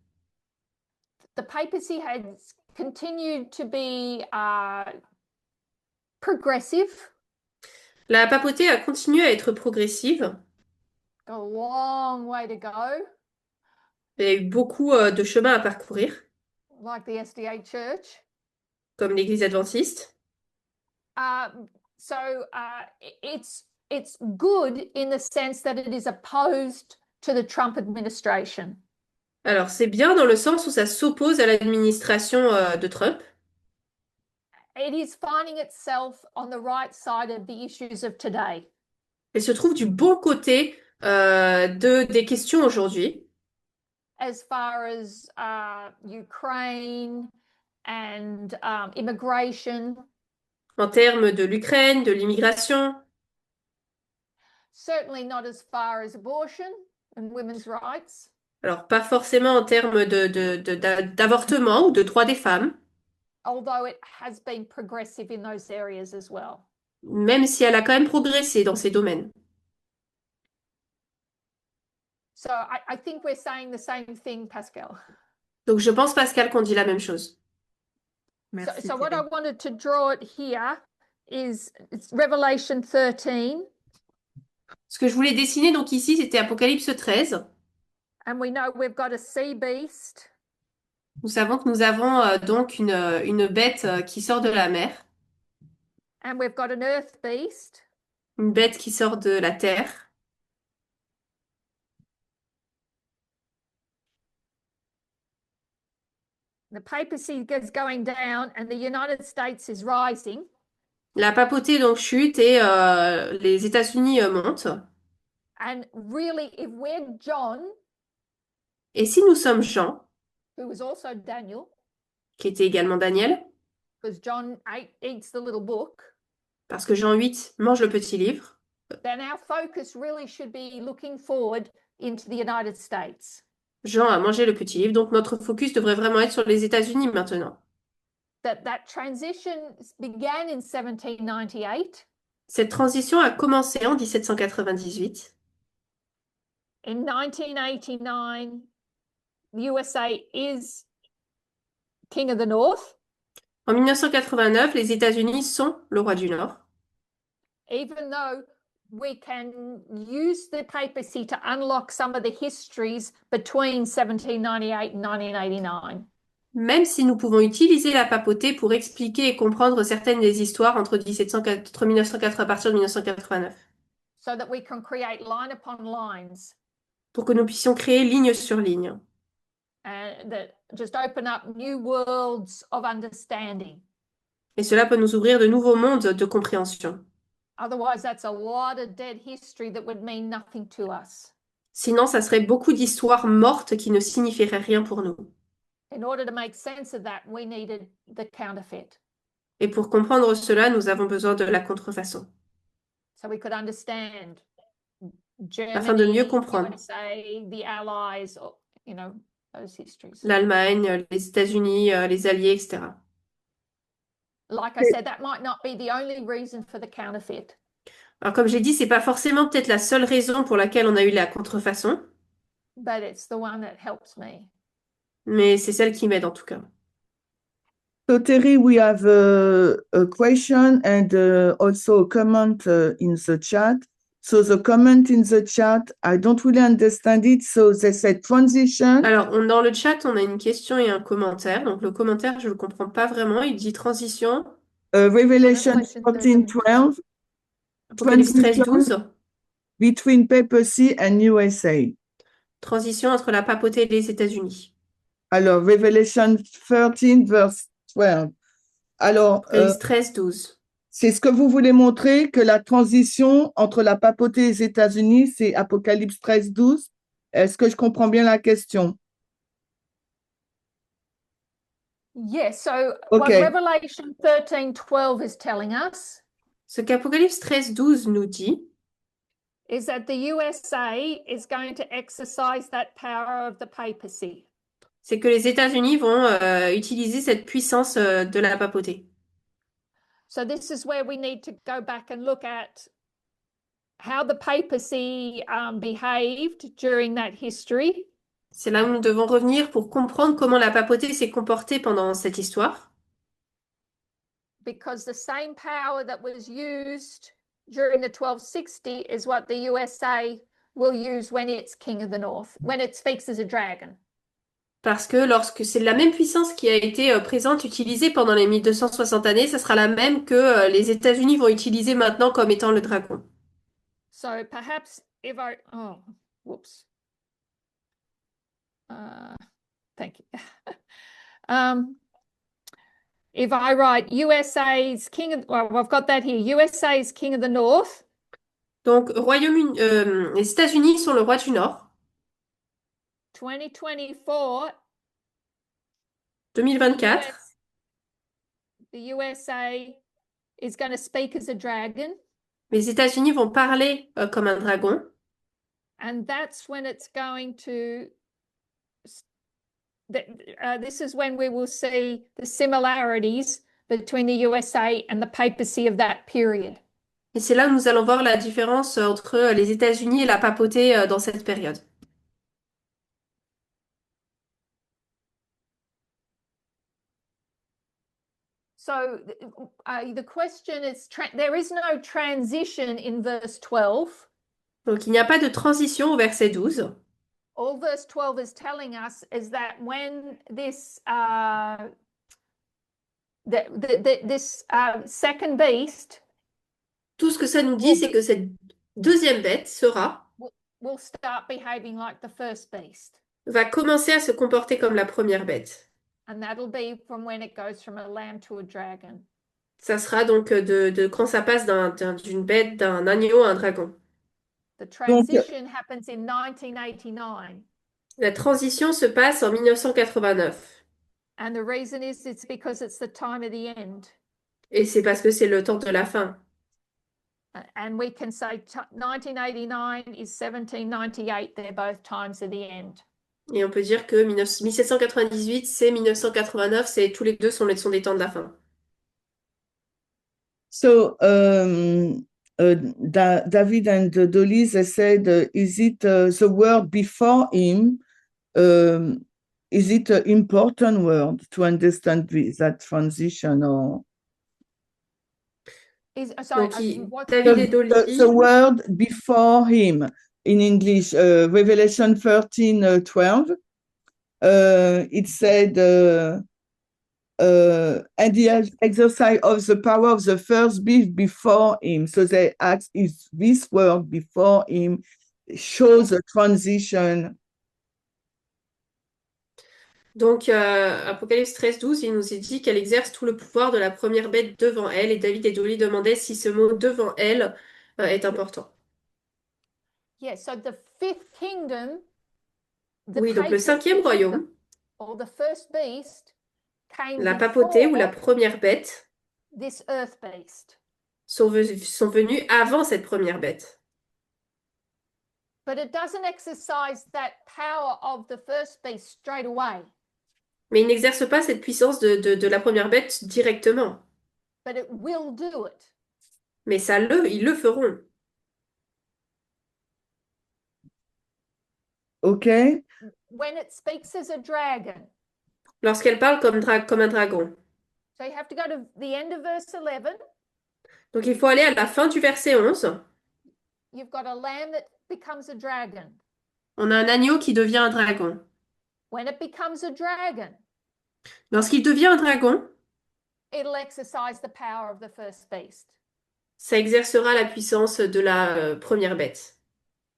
The papacy has continued to be progressive, La papauté a continué à être progressive. got a long way to go, Il y a eu beaucoup de chemin à parcourir, like the SDA Church. comme l'Église adventiste. So it's good in the sense that it is opposed to the Trump administration. Alors, c'est bien dans le sens où ça s'oppose à l'administration de Trump. It is finding itself on the right side of the issues of today. Elle se trouve du bon côté des questions aujourd'hui, As far as Ukraine and immigration, en termes de l'Ukraine, de l'immigration, certainly not as far as abortion and women's rights. alors pas forcément en termes d'avortement ou de droits des femmes, Although it has been progressive in those areas as well. même si elle a quand même progressé dans ces domaines. So I think we're saying the same thing, Pascal. Donc je pense, Pascal, qu'on dit la même chose. Merci. So what I Thierry. wanted to draw it here is it's Revelation 13, Ce que je voulais dessiner donc ici, c'était Apocalypse 13. and we know we've got a sea beast, Nous savons que nous avons donc une bête qui sort de la mer, and we've got an earth beast, une bête qui sort de la terre. the papacy is going down, and the United States is rising. La papauté donc chute et les États-Unis montent. And really, if we're John, Et si nous sommes Jean, who was also Daniel, qui était également Daniel, because John eats the little book, parce que Jean 8 mange le petit livre, then our focus really should be looking forward into the United States. Jean a mangé le petit livre, donc notre focus devrait vraiment être sur les États-Unis maintenant. That transition began in 1798. Cette transition a commencé en 1798. In 1989, the USA is King of the North, En 1989, les États-Unis sont le roi du Nord. even though we can use the papacy to unlock some of the histories between 1798 and 1989. Même si nous pouvons utiliser la papauté pour expliquer et comprendre certaines des histoires entre 1980 à partir de 1989, So that we can create line upon lines pour que nous puissions créer ligne sur ligne, and that just open up new worlds of understanding. et cela peut nous ouvrir de nouveaux mondes de compréhension. Otherwise, that's a lot of dead history that would mean nothing to us. Sinon, ça serait beaucoup d'histoires mortes qui ne signifieraient rien pour nous. In order to make sense of that, we needed the counterfeit. Et pour comprendre cela, nous avons besoin de la contrefaçon, So we could understand afin de mieux Germany, comprendre USA, the Allies, or, those histories. l'Allemagne, les États-Unis, les Alliés, etc. Like I said, that might not be the only reason for the counterfeit, Alors, comme j'ai dit, c'est pas forcément peut-être la seule raison pour laquelle on a eu la contrefaçon, but it's the one that helps me. mais c'est celle qui m'aide en tout cas. So Terry, we have a question and also a comment in the chat. So the comment in the chat, I don't really understand it. So they said transition. Alors, dans le chat, on a une question et un commentaire. Donc, le commentaire, je ne le comprends pas vraiment. Il dit transition. Revelation 14:12. Apocalypse 13, 12. Between papacy and USA. Transition entre la papauté et les États-Unis. Alors, Revelation 13, verse 12. Alors, Apocalypse 13, 12. c'est ce que vous voulez montrer, que la transition entre la papauté et les États-Unis, c'est Apocalypse 13, 12. Est-ce que je comprends bien la question? Yes, so what Okay. Revelation 13:12 is telling us Ce qu'Apocalypse 13, 12 nous dit, is that the USA is going to exercise that power of the papacy. c'est que les États-Unis vont utiliser cette puissance de la papauté. So this is where we need to go back and look at how the papacy behaved during that history. C'est là où nous devons revenir pour comprendre comment la papauté s'est comportée pendant cette histoire. Because the same power that was used during the 1260 is what the USA will use when it's King of the North, when it speaks as a dragon. Parce que lorsque c'est la même puissance qui a été présente, utilisée pendant les 1260 années, ça sera la même que les États-Unis vont utiliser maintenant comme étant le dragon. So perhaps if I, whoops. Thank you. If I write USA's King of, well, I've got that here. USA's King of the North. Donc, les États-Unis sont le roi du Nord. 2024. 2024. The USA is going to speak as a dragon. Les États-Unis vont parler comme un dragon. And that's when it's going to, this is when we will see the similarities between the USA and the papacy of that period. Et c'est là où nous allons voir la différence entre les États-Unis et la papauté dans cette période. So the question is, there is no transition in verse 12. Donc, il n'y a pas de transition au verset 12. all verse 12 is telling us is that when this second beast Tout ce que ça nous dit, c'est que cette deuxième bête will start behaving like the first beast. va commencer à se comporter comme la première bête. And that'll be from when it goes from a lamb to a dragon. Ça sera donc de quand ça passe d'une bête, d'un agneau à un dragon. The transition happens in 1989. La transition se passe en 1989. And the reason is it's because it's the time of the end. Et c'est parce que c'est le temps de la fin. And we can say 1989 is 1798. They're both times of the end. Et on peut dire que 1798, c'est 1989, tous les deux sont des temps de la fin. So David and Dolly, they said, is it the word before him? Is it an important word to understand that transition? Or David et Dolly. The word before him in English, Revelation 13:12. It said, and the exercise of the power of the first beast before him. So they ask, is this word before him shows a transition? Donc, Apocalypse 13:12, il nous est dit qu'elle exerce tout le pouvoir de la première bête devant elle. Et David et Dolly demandaient si ce mot devant elle est important. Yeah, so the fifth kingdom, oui, donc le cinquième royaume, or the first beast, la papauté ou la première bête, this earth beast. sont venus avant cette première bête. But it doesn't exercise that power of the first beast straight away. Mais ils n'exercent pas cette puissance de la première bête directement. But it will do it. Mais ils le feront. OK. When it speaks as a dragon. Lorsqu'elle parle comme un dragon. So you have to go to the end of verse 11. Donc il faut aller à la fin du verset 11. You've got a lamb that becomes a dragon. On a un agneau qui devient un dragon. When it becomes a dragon, lorsqu'il devient un dragon, it'll exercise the power of the first beast. Ça exercera la puissance de la première bête.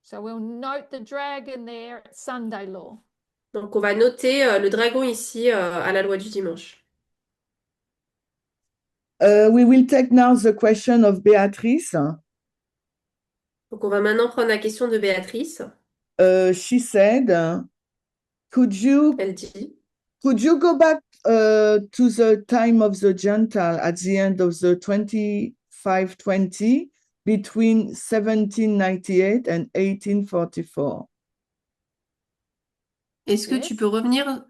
So we'll note the dragon there at Sunday law. Donc on va noter le dragon ici à la loi du dimanche. We will take now the question of Beatrice. Donc on va maintenant prendre la question de Béatrice. She said, elle dit, could you go back to the time of the Gentile at the end of the 2520 between 1798 and 1844? Est-ce que tu peux revenir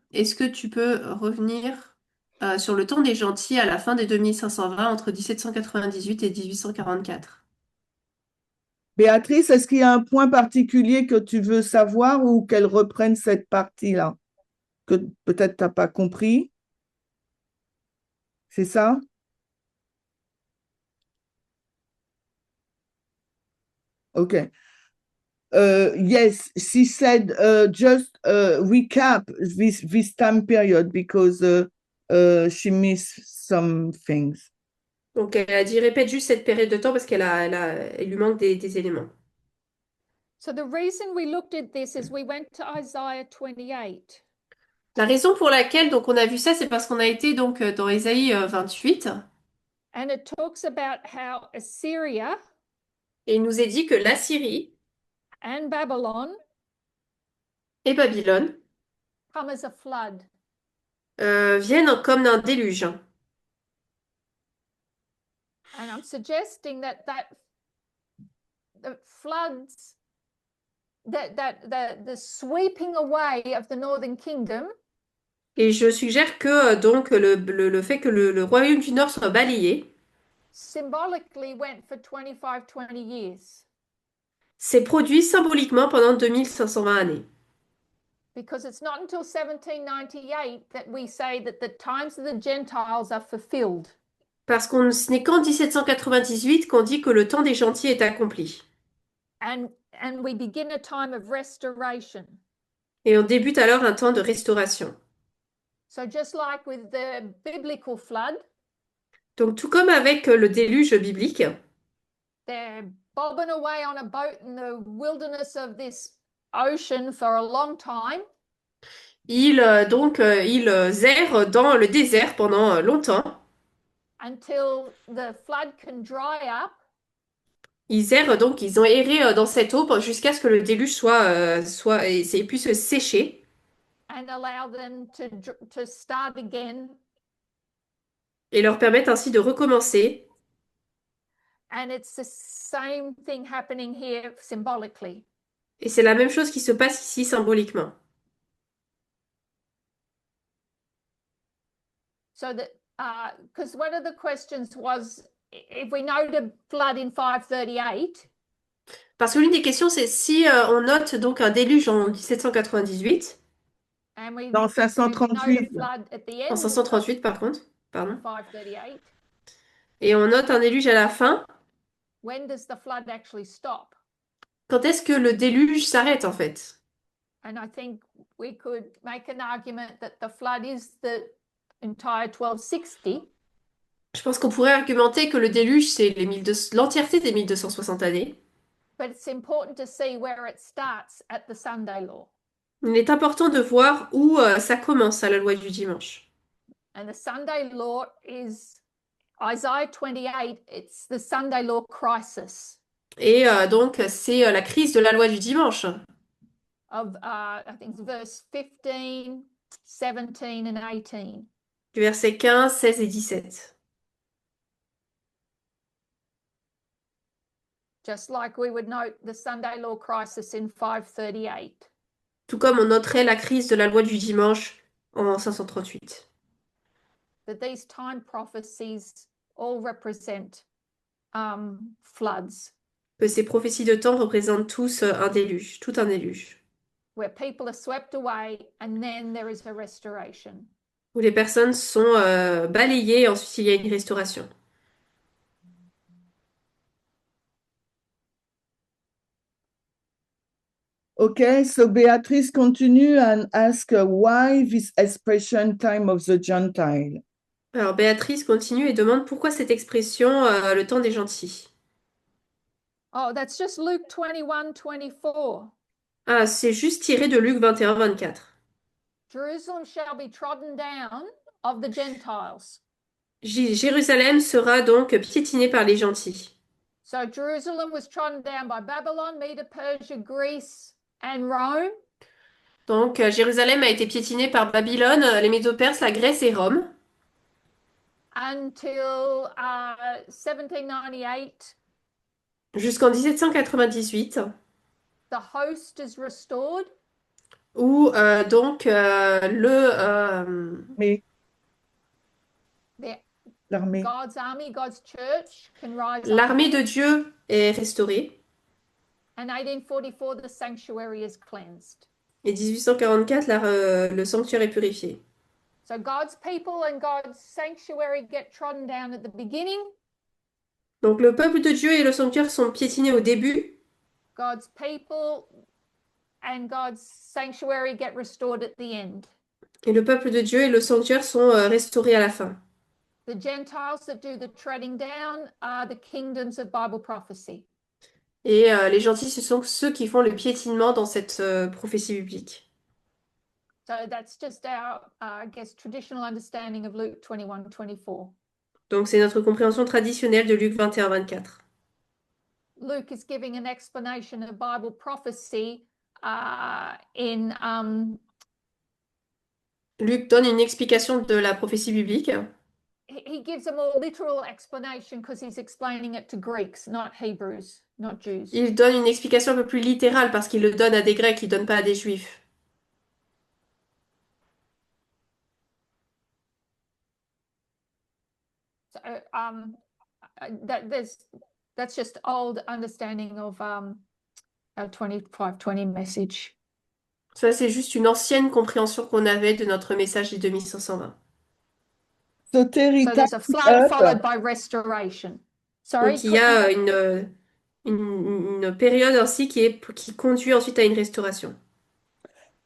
sur le temps des gentils à la fin des 2520 entre 1798 et 1844? Béatrice, est-ce qu'il y a un point particulier que tu veux savoir ou qu'elle reprenne cette partie-là que peut-être tu n'as pas compris? C'est ça? OK. Yes, she said just recap this time period because she missed some things. Donc elle a dit répète juste cette période de temps parce il lui manque des éléments. So the reason we looked at this is we went to Isaiah 28. La raison pour laquelle donc on a vu ça, c'est parce qu'on a été donc dans Ésaïe 28. And it talks about how Assyria et il nous est dit que l'Assyrie and Babylon et Babylone come as a flood. Viennent comme d'un déluge. And I'm suggesting that the floods, the sweeping away of the northern kingdom. Et je suggère que donc le fait que le royaume du Nord soit balayé symbolically went for 25-20 years. s'est produit symboliquement pendant 2520 années. Because it's not until 1798 that we say that the times of the Gentiles are fulfilled. Parce ce n'est qu'en 1798 qu'on dit que le temps des gentils est accompli. And we begin a time of restoration. Et on débute alors un temps de restauration. So just like with the biblical flood, Donc tout comme avec le déluge biblique, they're bobbing away on a boat in the wilderness of this ocean for a long time. ils errent dans le désert pendant longtemps. Until the flood can dry up. Ils errent donc, ils ont erré dans cette eau jusqu'à ce que le déluge et puisse sécher. And allow them to start again. Et leur permettent ainsi de recommencer. And it's the same thing happening here symbolically. Et c'est la même chose qui se passe ici symboliquement. So that, because one of the questions was, if we know the flood in 538. Parce que l'une des questions, c'est si on note donc un déluge en 1798. Dans 538. En 538, par contre. Pardon. 538. Et on note un déluge à la fin. When does the flood actually stop? Quand est-ce que le déluge s'arrête, en fait? And I think we could make an argument that the flood is the entire 1260. Je pense qu'on pourrait argumenter que le déluge, c'est l'entièreté des 1260 années. But it's important to see where it starts at the Sunday law. Il est important de voir où ça commence à la loi du dimanche. And the Sunday law is Isaiah 28, it's the Sunday law crisis. Et donc, c'est la crise de la loi du dimanche. Of, I think it's verse 15, 17 and 18. Versets 15, 16 et 17. Just like we would note the Sunday law crisis in 538. Tout comme on noterait la crise de la loi du dimanche en 538. That these time prophecies all represent floods. Que ces prophéties de temps représentent tous un déluge, tout un déluge. Where people are swept away and then there is a restoration. Où les personnes sont balayées et ensuite il y a une restauration. Okay, so Beatrice continue and ask why this expression time of the Gentile. Alors Béatrice continue et demande pourquoi cette expression le temps des gentils. Oh, that's just Luke 21, 24. Ah, c'est juste tiré de Luc 21, 24. Jerusalem shall be trodden down of the Gentiles. Jérusalem sera donc piétinée par les gentils. So Jerusalem was trodden down by Babylon, Media, Persia, Greece and Rome. Donc Jérusalem a été piétinée par Babylone, les Médo-Perses, la Grèce et Rome. Until 1798. Jusqu'en 1798. The host is restored. Où l'armée. God's army, God's church can rise L'armée de Dieu est restaurée. And 1844, the sanctuary is cleansed. Et 1844, le sanctuaire est purifié. So God's people and God's sanctuary get trodden down at the beginning. Donc le peuple de Dieu et le sanctuaire sont piétinés au début. God's people and God's sanctuary get restored at the end. Et le peuple de Dieu et le sanctuaire sont restaurés à la fin. The Gentiles that do the treading down are the kingdoms of Bible prophecy. Et les gentils, ce sont ceux qui font le piétinement dans cette prophétie biblique. So that's just our, I guess, traditional understanding of Luke 21, 24. Donc c'est notre compréhension traditionnelle de Luc 21, 24. Luke is giving an explanation of Bible prophecy Luc donne une explication de la prophétie biblique. He gives a more literal explanation because he's explaining it to Greeks, not Hebrews, not Jews. Il donne une explication un peu plus littérale parce qu'il le donne à des Grecs, il ne donne pas à des Juifs. So, that's just old understanding of our 2520 message. Ça, c'est juste une ancienne compréhension qu'on avait de notre message des 2520. So there's a flood followed by restoration. Sorry. Donc il y a une période ainsi qui conduit ensuite à une restauration.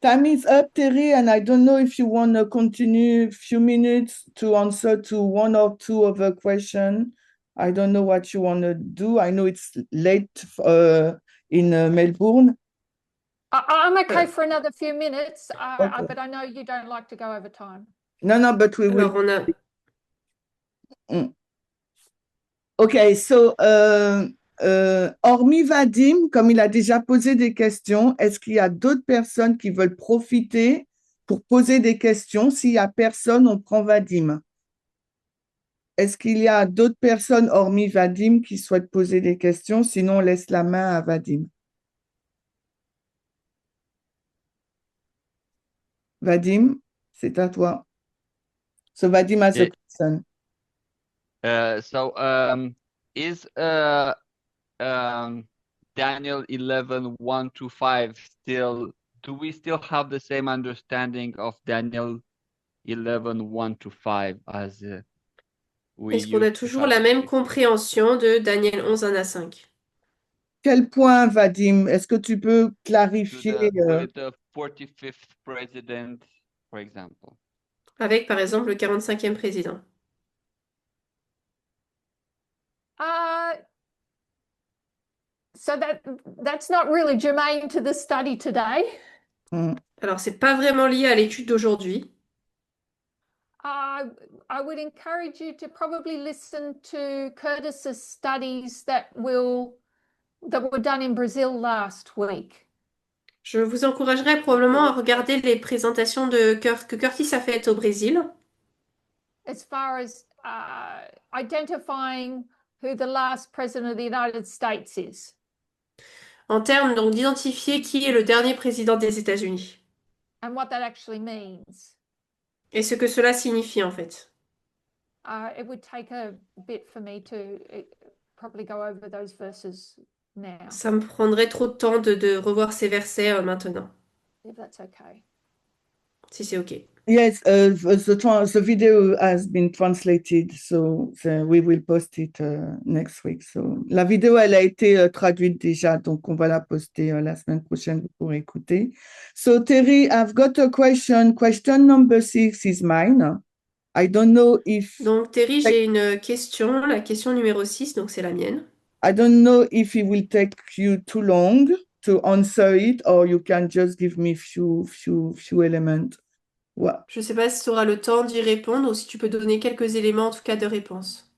Time is up, Terry, and I don't know if you want to continue a few minutes to answer to one or two other questions. I don't know what you want to do. I know it's late in Melbourne. I'm okay for another few minutes, Okay. but I know you don't like to go over time. No, but we will. Alors, on a... Okay, so hormis Vadim, comme il a déjà posé des questions, est-ce qu'il y a d'autres personnes qui veulent profiter pour poser des questions? S'il n'y a personne, on prend Vadim. Est-ce qu'il y a d'autres personnes hormis Vadim qui souhaitent poser des questions? Sinon, on laisse la main à Vadim. Vadim, c'est à toi. So Vadim has a question. Is Daniel 11, 1 to 5 still, do we still have the same understanding of Daniel 11, 1 to 5 as we Est-ce qu'on a used to toujours have la it même before? compréhension de Daniel 11, 1 à 5? Quel point, Vadim? Est-ce que tu peux To clarifier? the 45th president, for example. Avec, par exemple, le 45e président. So that's not really germane to the study today. Alors, c'est pas vraiment lié à l'étude d'aujourd'hui. I would encourage you to probably listen to Curtis's studies that were done in Brazil last week. Je vous encouragerais probablement à regarder les présentations que Curtis a faites au Brésil. As far as identifying who the last president of the United States is. En termes donc d'identifier qui est le dernier président des États-Unis. And what that actually means. Et ce que cela signifie en fait. It would take a bit for me to probably go over those verses now. Ça me prendrait trop de temps de revoir ces versets maintenant. If that's okay. Si c'est OK. Yes, the video has been translated, so we will post it next week. So, la vidéo, elle a été traduite déjà, donc on va la poster la semaine prochaine pour écouter. So, Terry, I've got a question. Question number 6 is mine. I don't know if... Donc, Terry, j'ai une question. La question numéro 6, donc c'est la mienne. I don't know if it will take you too long to answer it, or you can just give me few elements. Ouais. Je ne sais pas si tu auras le temps d'y répondre ou si tu peux donner quelques éléments, en tout cas, de réponse.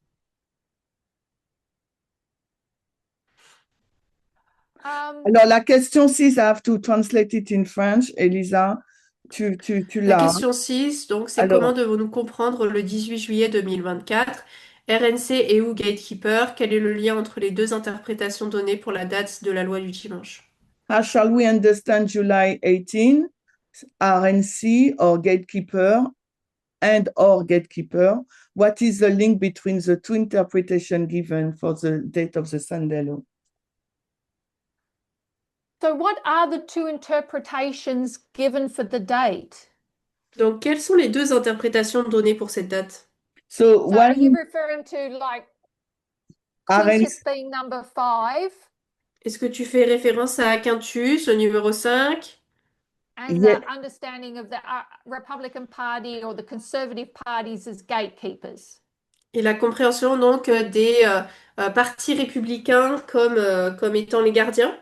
Alors, la question 6, I have to translate it in French. Elisa, tu La l'as. question 6, donc, c'est Alors, comment devons-nous comprendre le 18 juillet 2024? RNC et ou Gatekeeper, quel est le lien entre les deux interprétations données pour la date de la loi du dimanche? how shall we understand July 18, RNC or Gatekeeper and or Gatekeeper? What is the link between the two interpretations given for the date of the Sunday law? So what are the two interpretations given for the date? Donc, quelles sont les deux interprétations données pour cette date? So So are you one referring to like RNC, Quintus being number 5 Est-ce que tu fais référence à Quintus, le numéro 5? and Yeah. the understanding of the Republican Party or the Conservative parties as gatekeepers? Et la compréhension donc des partis républicains comme étant les gardiens?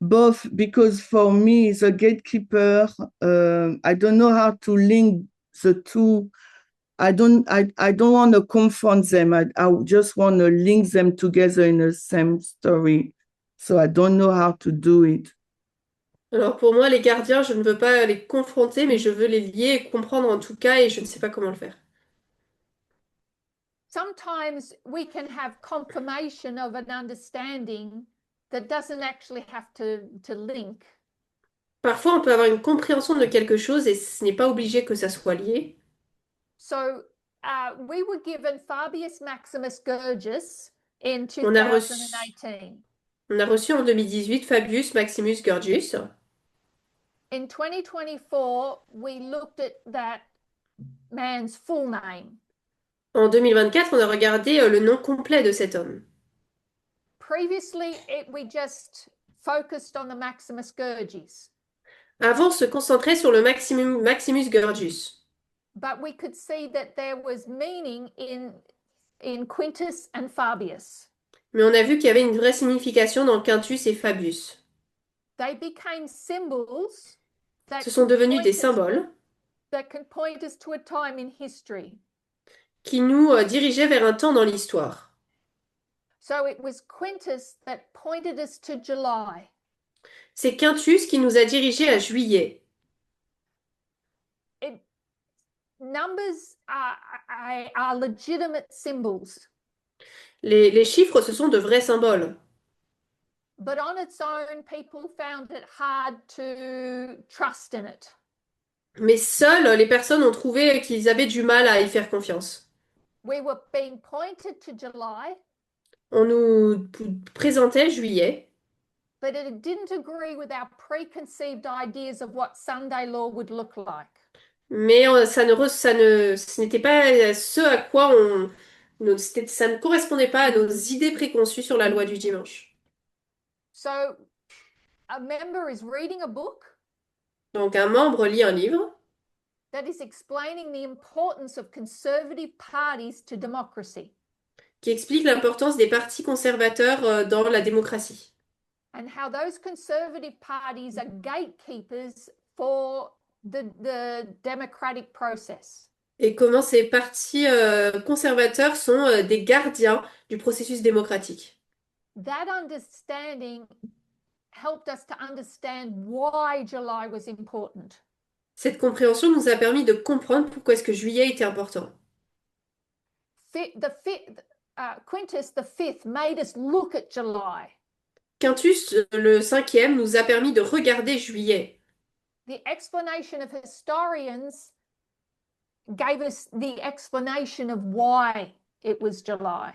both, because for me, the gatekeeper, I don't know how to link the two. I don't want to confront them. I just want to link them together in the same story. So I don't know how to do it. Alors pour moi, les gardiens, je ne veux pas les confronter, mais je veux les lier et comprendre en tout cas, et je ne sais pas comment le faire. Sometimes we can have confirmation of an understanding that doesn't actually have to link. Parfois, on peut avoir une compréhension de quelque chose et ce n'est pas obligé que ça soit lié. So we were given Fabius Maximus Gurgis in On a reçu, 2018. on a reçu en 2018 Fabius Maximus Gurgis. In 2024, we looked at that man's full name. En 2024, on a regardé le nom complet de cet homme. Previously, we just focused on the Maximus Gurgis. Avant, on se concentrait sur le Maximus Gorgius. but we could see that there was meaning in Quintus and Fabius. Mais on a vu qu'il y avait une vraie signification dans Quintus et Fabius. They became symbols that Ce sont devenus des point us- symboles that can point us to a time in history. qui nous dirigeaient vers un temps dans l'histoire. So it was Quintus that pointed us to July. C'est Quintus qui nous a dirigés à juillet. Numbers are legitimate symbols, Les chiffres, ce sont de vrais symboles. but on its own, people found it hard to trust in it. Mais seules les personnes ont trouvé qu'ils avaient du mal à y faire confiance. We were being pointed to July, On nous présentait juillet, but it didn't agree with our preconceived ideas of what Sunday law would look like. mais ce n'était pas ce à quoi ça ne correspondait pas à nos idées préconçues sur la loi du dimanche. So a member is reading a book Donc un membre lit un livre that is explaining the importance of conservative parties to democracy qui explique l'importance des partis conservateurs dans la démocratie and how those conservative parties are gatekeepers for the democratic process. et comment ces partis conservateurs sont des gardiens du processus démocratique. That understanding helped us to understand why July was important. Cette compréhension nous a permis de comprendre pourquoi est-ce que juillet était important. Quintus the fifth made us look at July. Quintus, le 5e, nous a permis de regarder juillet. The explanation of historians gave us the explanation of why it was July.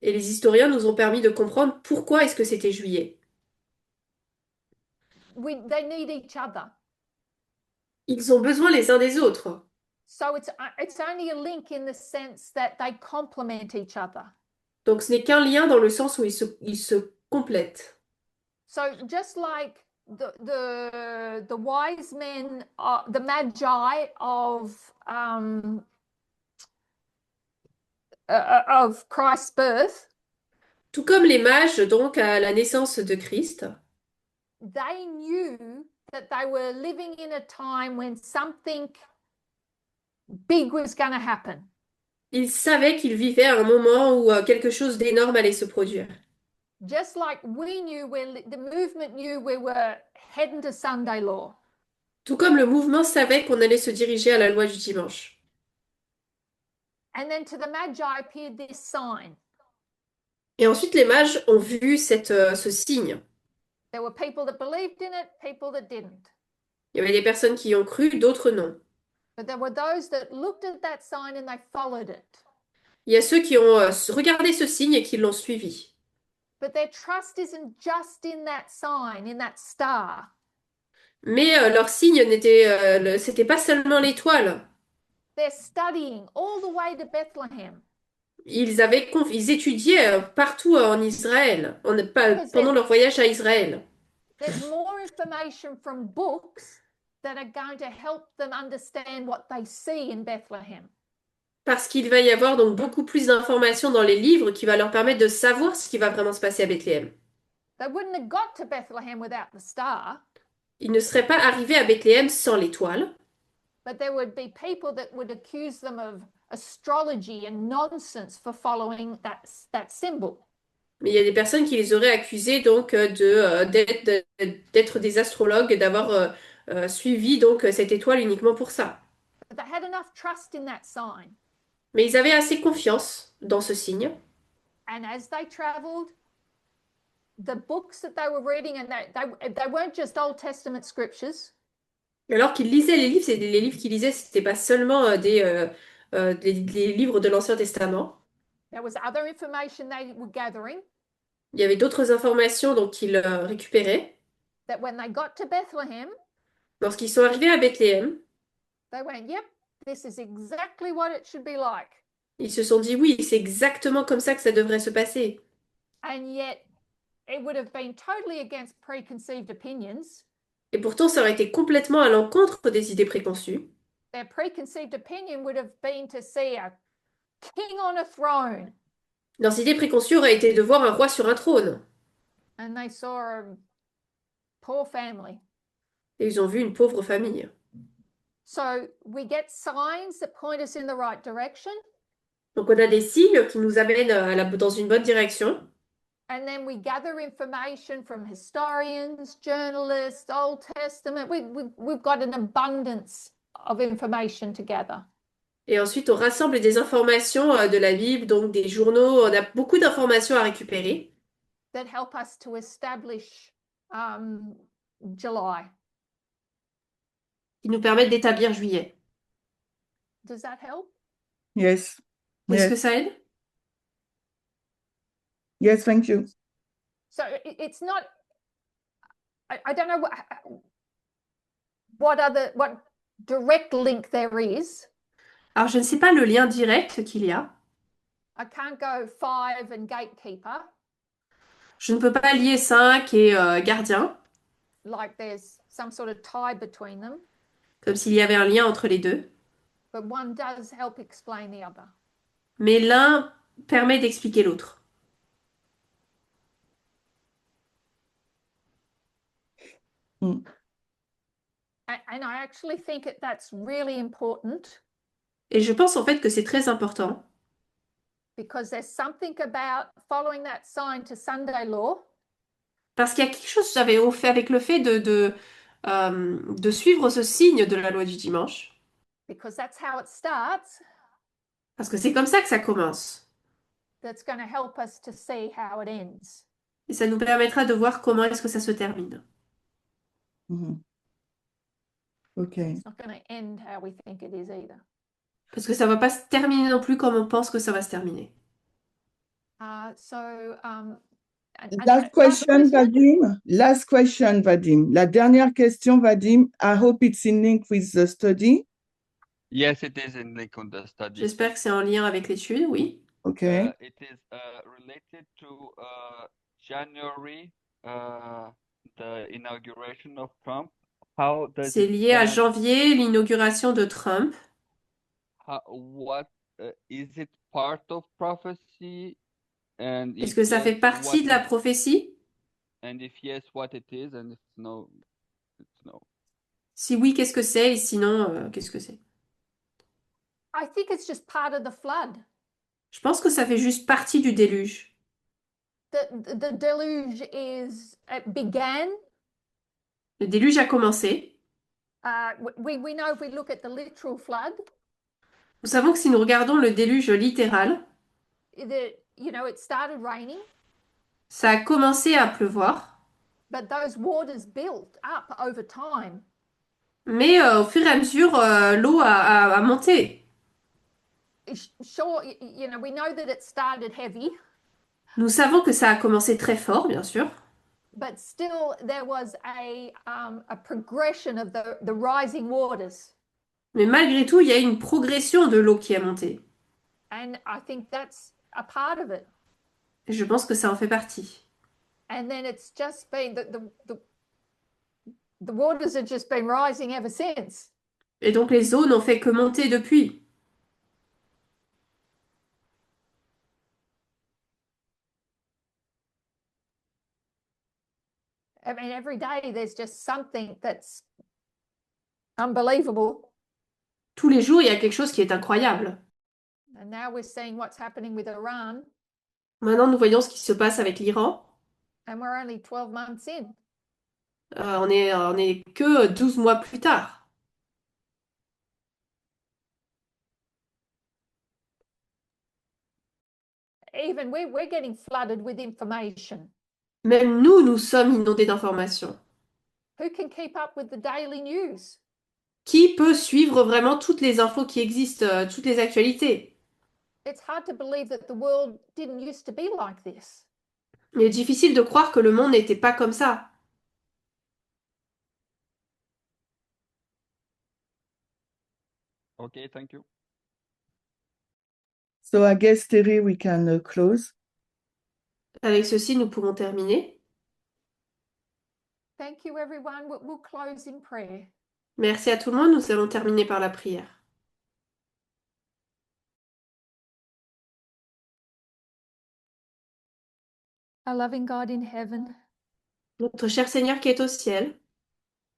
Et les historiens nous ont permis de comprendre pourquoi est-ce que c'était juillet. They need each other. Ils ont besoin les uns des autres. So it's only a link in the sense that they complement each other. Donc ce n'est qu'un lien dans le sens où ils se complètent. So just like the wise men, the magi of Christ's birth, Tout comme les mages, donc, à la naissance de Christ, they knew that they were living in a time when something big was going to happen. ils savaient qu'ils vivaient à un moment où quelque chose d'énorme allait se produire. Just like we knew, the movement knew we were heading to Sunday law. Tout comme le mouvement savait qu'on allait se diriger à la loi du dimanche. And then to the Magi appeared this sign. Et ensuite, les mages ont vu ce signe. There were people that believed in it, people that didn't. Il y avait des personnes qui y ont cru, d'autres non. But there were those that looked at that sign and they followed it. Il y a ceux qui ont regardé ce signe et qui l'ont suivi. But their trust isn't just in that sign, in that star. Mais leur signe c'était pas seulement l'étoile. They're studying all the way to Bethlehem. Ils étudiaient partout en Israël, pendant leur voyage à Israël. There's more information from books that are going to help them understand what they see in Bethlehem. Parce qu'il va y avoir donc beaucoup plus d'informations dans les livres qui va leur permettre de savoir ce qui va vraiment se passer à Bethléem. They wouldn't have got to Bethlehem without the star. Ils ne seraient pas arrivés à Bethléem sans l'étoile. But there would be people that would accuse them of astrology and nonsense for following that symbol. Mais il y a des personnes qui les auraient accusés donc d'être des astrologues et d'avoir suivi donc cette étoile uniquement pour ça. But they had enough trust in that sign. Mais ils avaient assez confiance dans ce signe. And as they traveled, the books that they were reading, and they weren't just Old Testament scriptures. Alors qu'ils lisaient les livres, les livres qu'ils lisaient, c'était pas seulement des livres de l'Ancien Testament. There was other information they were gathering. Il y avait d'autres informations donc qu'ils récupéraient. That when they got to Bethlehem, Lorsqu'ils sont arrivés à Bethléem, they went, "Yep, this is exactly what it should be like." ils se sont dit oui, c'est exactement comme ça que ça devrait se passer. And yet, it would have been totally against preconceived opinions. Et pourtant, ça aurait été complètement à l'encontre des idées préconçues. Their preconceived opinion would have been to see a king on a throne, Leurs idées préconçues auraient été de voir un roi sur un trône. and they saw a poor family. Et ils ont vu une pauvre famille. So we get signs that point us in the right direction, Donc on a des signes qui nous amènent dans une bonne direction. and then we gather information from historians, journalists, Old Testament. We've got an abundance of information to gather. Et ensuite, on rassemble des informations de la Bible, donc des journaux. On a beaucoup d'informations à récupérer That help us to establish July. qui nous permettent d'établir juillet. Does that help? Yes. Est-ce que Yes. ça aide? Yes, thank you. So it's not, I don't know what direct link there is. Alors, je ne sais pas le lien direct qu'il y a. I can't go 5 and gatekeeper, Je ne peux pas lier 5 et gardien, like there's some sort of tie between them, comme s'il y avait un lien entre les deux. but one does help explain the other. Mais l'un permet d'expliquer l'autre. Mm. And I actually think that's really important, Et je pense en fait que c'est très important because there's something about following that sign to Sunday law parce qu'il y a quelque chose avec le fait de suivre ce signe de la loi du dimanche. because that's how it starts. Parce que c'est comme ça que ça commence. That's going to help us to see how it ends. Et ça nous permettra de voir comment est-ce que ça se termine. Mhm. Okay. It's not going to end how we think it is either. Parce que ça va pas se terminer non plus comme on pense que ça va se terminer. So, and Last question, Vadim. Last question, Vadim. La dernière question, Vadim. I hope it's in link with the study. Yes, it is in link on the study. J'espère que c'est en lien avec l'étude, oui. Okay. It is related to January, the inauguration of Trump. How does C'est it lié à stand? janvier, l'inauguration de Trump. What is it part of prophecy? And Est-ce if que ça yes, fait partie what de la is- prophétie? And if yes, what it is, and if no, it's no. Si oui, qu'est-ce que c'est? Et sinon, qu'est-ce que c'est? I think it's just part of the flood. Je pense que ça fait juste partie du déluge. The deluge it began. Le déluge a commencé. We know if we look at the literal flood, Nous savons que si nous regardons le déluge littéral, it started raining, ça a commencé à pleuvoir, but those waters built up over time. mais au fur et à mesure, l'eau a monté. Sure, we know that it started heavy, Nous savons que ça a commencé très fort, bien sûr, but still there was a progression of the rising waters. mais malgré tout, il y a une progression de l'eau qui a monté. And I think that's a part of it. Et je pense que ça en fait partie. And then it's just been the waters have just been rising ever since. Et donc les eaux n'ont fait que monter depuis. I mean, every day there's just something that's unbelievable. Tous les jours, il y a quelque chose qui est incroyable. And now we're seeing what's happening with Iran, Maintenant, nous voyons ce qui se passe avec l'Iran. and we're only 12 months in. On est que 12 mois plus tard. Even we're getting flooded with information. Même nous, nous sommes inondés d'informations. Who can keep up with the daily news? Qui peut suivre vraiment toutes les infos qui existent, toutes les actualités? It's hard to believe that the world didn't used to be like this. Il est difficile de croire que le monde n'était pas comme ça. Okay, thank you. So I guess, Terry, we can close. Avec ceci, nous pouvons terminer. Thank you, everyone. We'll close in prayer. Merci à tout le monde. Nous allons terminer par la prière. Our loving God in heaven, Notre cher Seigneur qui est au ciel,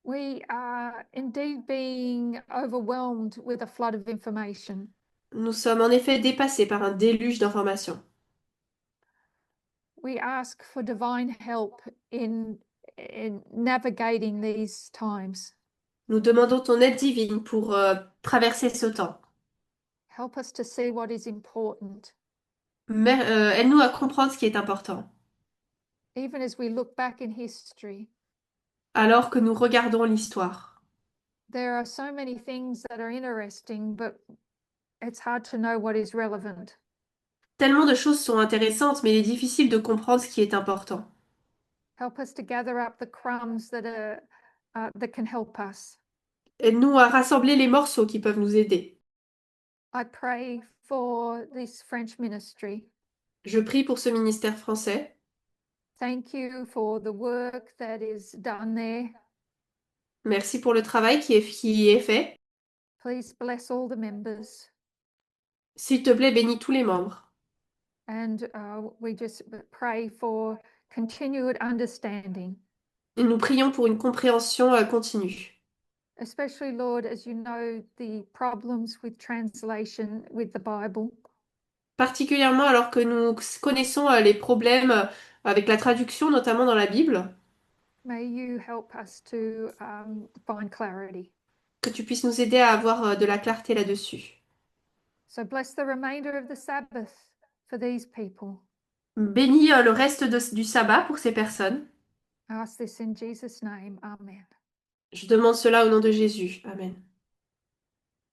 we are indeed being overwhelmed with a flood of information. nous sommes en effet dépassés par un déluge d'informations. We ask for divine help in navigating these times. Nous demandons ton aide divine pour traverser ce temps. Help us to see what is important. Aide-nous à comprendre ce qui est important. Even as we look back in history, Alors que nous regardons l'histoire, there are so many things that are interesting, but it's hard to know what is relevant. tellement de choses sont intéressantes, mais il est difficile de comprendre ce qui est important. Help us to gather up the crumbs that can help us. Aide-nous à rassembler les morceaux qui peuvent nous aider. I pray for this French ministry. Je prie pour ce ministère français. Thank you for the work that is done there. Merci pour le travail qui est fait. Please bless all the members. S'il te plaît, bénis tous les membres. And we just pray for continued understanding. Et nous prions pour une compréhension continue. Especially, Lord, as you know the problems with translation with the Bible. Particulièrement alors que nous connaissons les problèmes avec la traduction, notamment dans la Bible. May you help us to find clarity. Que tu puisses nous aider à avoir de la clarté là-dessus. So bless the remainder of the Sabbath for these people. Bénis le reste du sabbat pour ces personnes. I ask this in Jesus' name. Amen. Je demande cela au nom de Jésus. Amen.